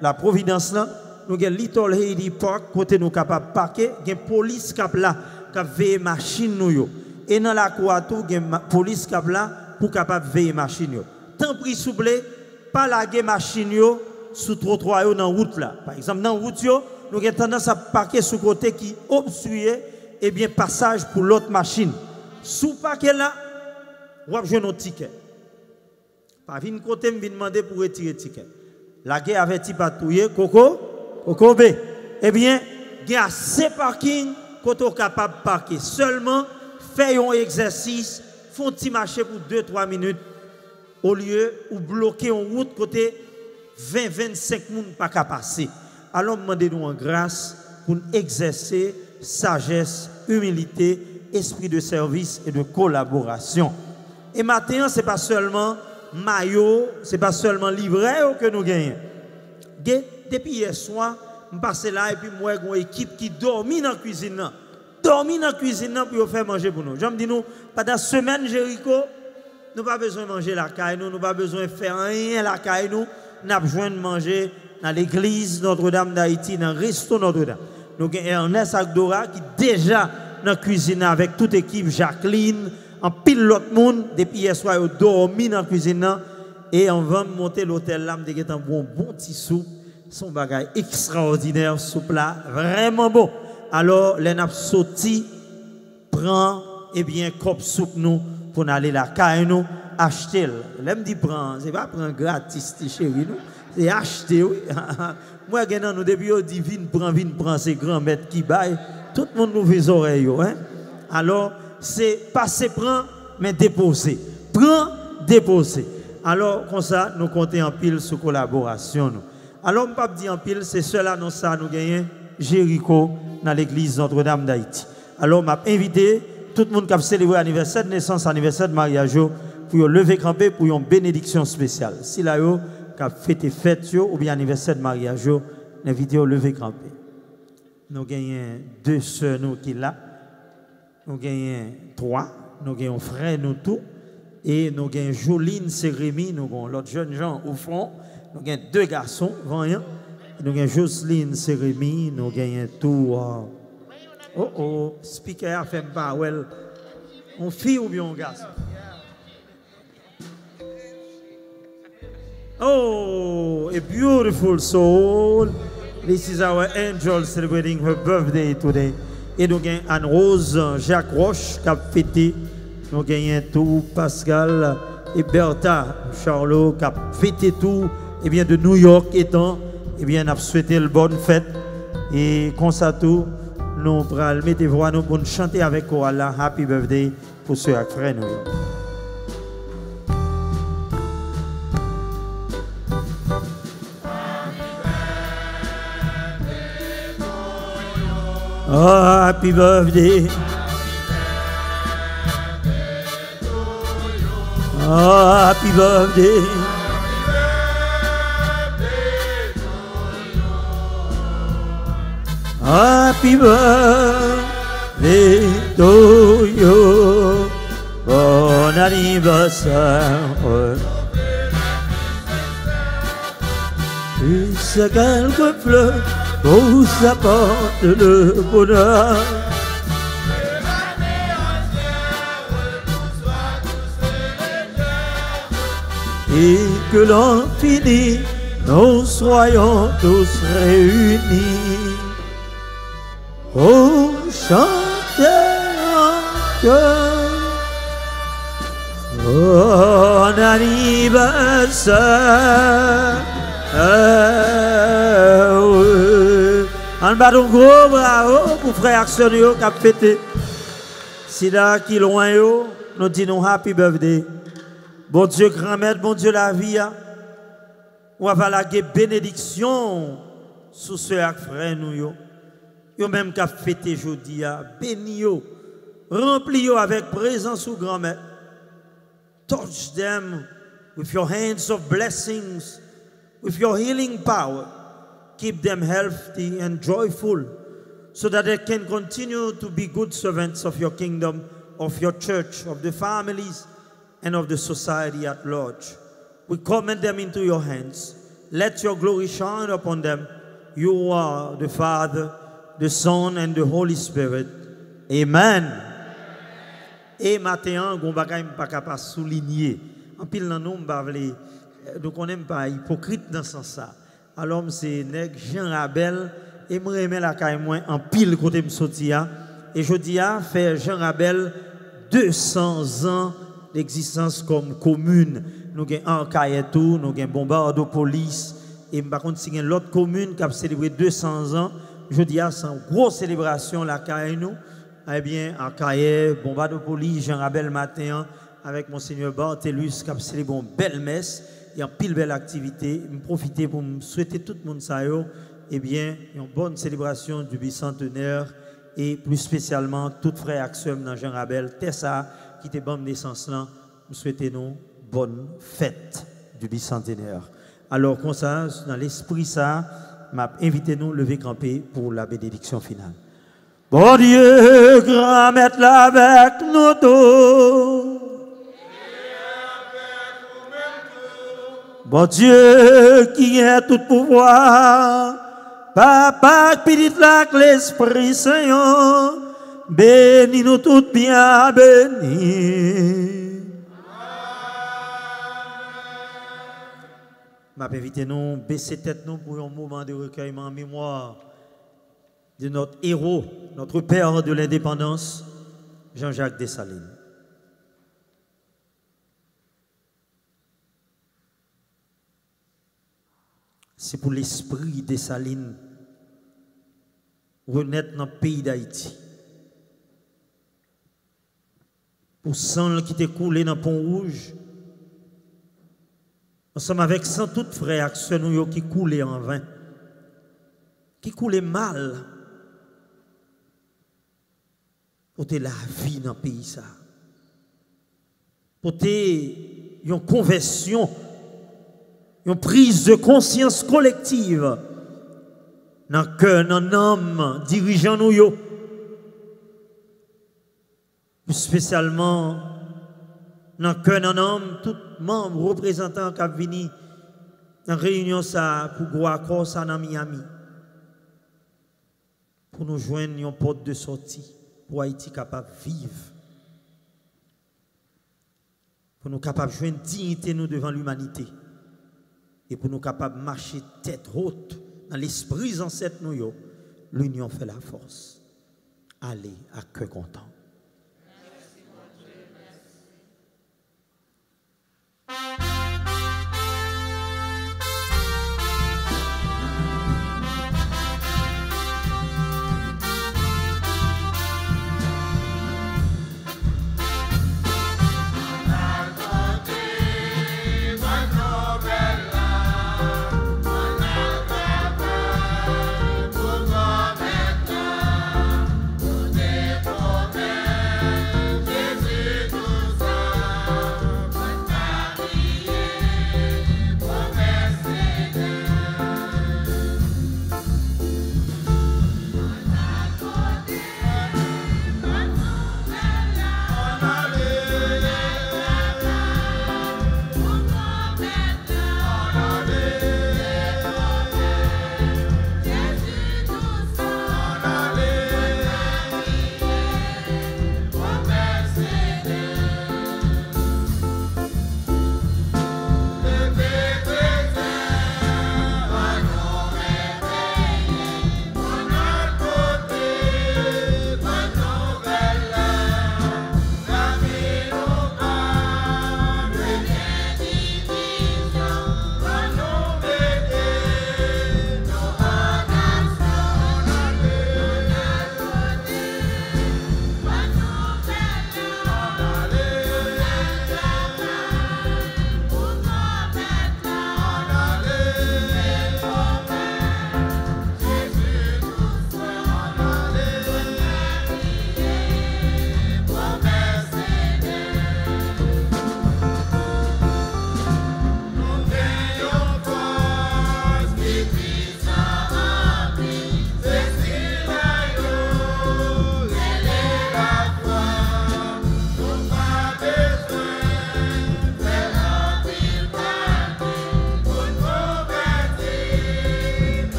la Providence là, nous avons Little Haiti Park, côté nous capables de parquer, il y a une police qui est là, qui a veillé machine nous. Et dans la cour, il y a une police qui est là, pour capable veiller machine. Tant pis souple, pas laguer machine sous trottoir dans la route là. Par exemple, dans la route, nous avons tendance à parquer sur le côté qui obstrue, et bien passage pour l'autre machine. Sous parquet là, vous avez un ticket. Pas vinn côté me demander pour retirer le ticket. La guerre avait dit patrouiller Coco B. Eh bien, il y a assez parking quand on est capable de parquer. Seulement, faire un exercice, font petit marché pour 2-3 minutes au lieu où bloquer en route côté 20-25 personnes pas qu'à passer. Alors, demandez-nous en grâce pour exercer sagesse, humilité, esprit de service et de collaboration. Et maintenant, ce n'est pas seulement maillot, ce n'est pas seulement livret que nous gagnons. Depuis hier soir, je passe là et puis moi, j'ai une équipe qui dormit dans la cuisine. Dormit dans la cuisine pour faire manger pour nous. Je me dis, nous, pendant la semaine, Jéricho, nous n'avons pas besoin de manger la caille, nous n'avons pas besoin de faire rien la caille, nous avons besoin de manger dans l'église Notre-Dame d'Haïti, dans le resto Notre-Dame. Nous avons Ernest Agdora qui est déjà dans la cuisine avec toute l'équipe, Jacqueline, en pile l'autre monde, depuis hier soir, ils ont dormi dans la cuisine et on va monter l'hôtel là, on a un bon petit soupe, son bagage extraordinaire, soupe là, vraiment bon. Alors, les nappes sautis, prend, eh bien, cop soupe nous, pour aller la caille nous, acheter. L'aime dit prend, c'est pas prendre gratis, chérie nous, c'est acheter, oui. Moi, nous, depuis, on dit, vine, prend, c'est grand maître qui baille, tout le monde nous fait les oreilles, hein. Alors, c'est passer, prend, mais déposer. Prend, déposer. Alors, comme ça, nous comptons en pile sur collaboration. Nous. Alors, je ne peux pas dire en pile, c'est cela, nous, ça, nous gagnons Jéricho dans l'église Notre-Dame d'Haïti. Alors, m'a invité tout le monde qui a célébré l'anniversaire de naissance, anniversaire de mariage, pour lever campé pour une bénédiction spéciale. Si là, qui a fêté fête ou bien anniversaire de mariage, invité au lever campé. Nous avons 2 sœurs nous qui là. Nous avons 3. Nous avons un frère nous tout. Et nous avons Joline Sérémy, nous avons l'autre jeune gens au fond. Nous avons 2 garçons, voyons. Nous avons Jocelyne Sérémy, nous avons tout. Speaker a fait pas well. On fille ou bien on garçon? Oh, a beautiful soul. This is our angel celebrating her birthday today. Et nous avons Anne-Rose, Jacques Roche qui a fêté. Nous avons tout, Pascal et Bertha, Charlot qui a fêté tout. Et bien de New York étant, et bien, nous avons souhaité une bonne fête. Et comme ça tout, nous allons mettre voix nous pour chanter avec Allah Happy Birthday pour ceux qui frère nous. Oh, happy birthday. Oh, happy birthday. Happy birthday to you. Bon anniversaire. Puisse quelques fleurs vous apporte le bonheur. Et que l'on finit, nous soyons tous réunis. Oh, chantez en cœur. Bon anniversaire. En bas d'un gros bravo pour frère Action qui a fêté. Si là qui loin yo, nous disons happy birthday. Bon Dieu grand-mère, bon Dieu la vie. On va la bénédiction sous ce frère nous yo. Yo même qui a fêté aujourd'hui, béni yo, rempli yo avec présence ou grand-mère. Touch them with your hands of blessings, with your healing power. Keep them healthy and joyful so that they can continue to be good servants of your kingdom, of your church, of the families, and of the society at large. We commit them into your hands. Let your glory shine upon them. You are the Father, the Son, and the Holy Spirit. Amen. Et maintenant, on ne peut pas souligner. En pile, nous ne connaissons pas hypocrite dans ce sens. Alors, c'est Jean Rabel, et je remets la caille en pile côté me sortir. Et je dis à faire Jean Rabel 200 ans d'existence comme commune. Nous avons un Cailletou, nous avons Bombardopolis, et par contre, si l'autre commune qui a célébré 200 ans, je dis à c'est une grosse célébration la caille nous. Eh bien, en Caille, Bombardopolis, Jean Rabel matin, avec Monseigneur Barthelus qui a célébré une belle messe. Il y a une pile belle activité. Je profite pour me souhaiter tout le monde ça, eh bien, une bonne célébration du bicentenaire et plus spécialement tout frère Axiom dans Jean Rabel, Tessa qui était bonne naissance là. Nous souhaitons une bonne fête du bicentenaire. Alors, comme ça, dans l'esprit ça, m'a invité nous lever camper pour la bénédiction finale. Bon Dieu, grand maître là avec nous tous. Bon Dieu qui a tout pouvoir, Papa, petit lac, l'Esprit Saint, bénis nous tous bien bénis. Ma invité nous baisser tête nous pour un moment de recueillement en mémoire de notre héros, notre père de l'indépendance, Jean-Jacques Dessalines. C'est pour l'esprit Dessalines renaître dans le pays d'Haïti. Pour sang qui t'est coulé dans le Pont Rouge, ensemble avec 100 tout frères qui coulaient en vain, qui coule mal pour te la vie dans le pays ça. Pour te une conversion, une prise de conscience collective dans le cœur d'un homme dirigeant nous yo. Spécialement dans le cœur d'un homme, tout membre représentant qui a venu dans la réunion ça pour gros accord ça dans Miami. Pour nous joindre une porte de sortie pour Haïti capable de vivre. Pour nous capables de joindre dignité nous devant l'humanité. Et pour nous capables de marcher tête haute dans l'esprit ancêtre nous, l'union fait la force. Allez à cœur content.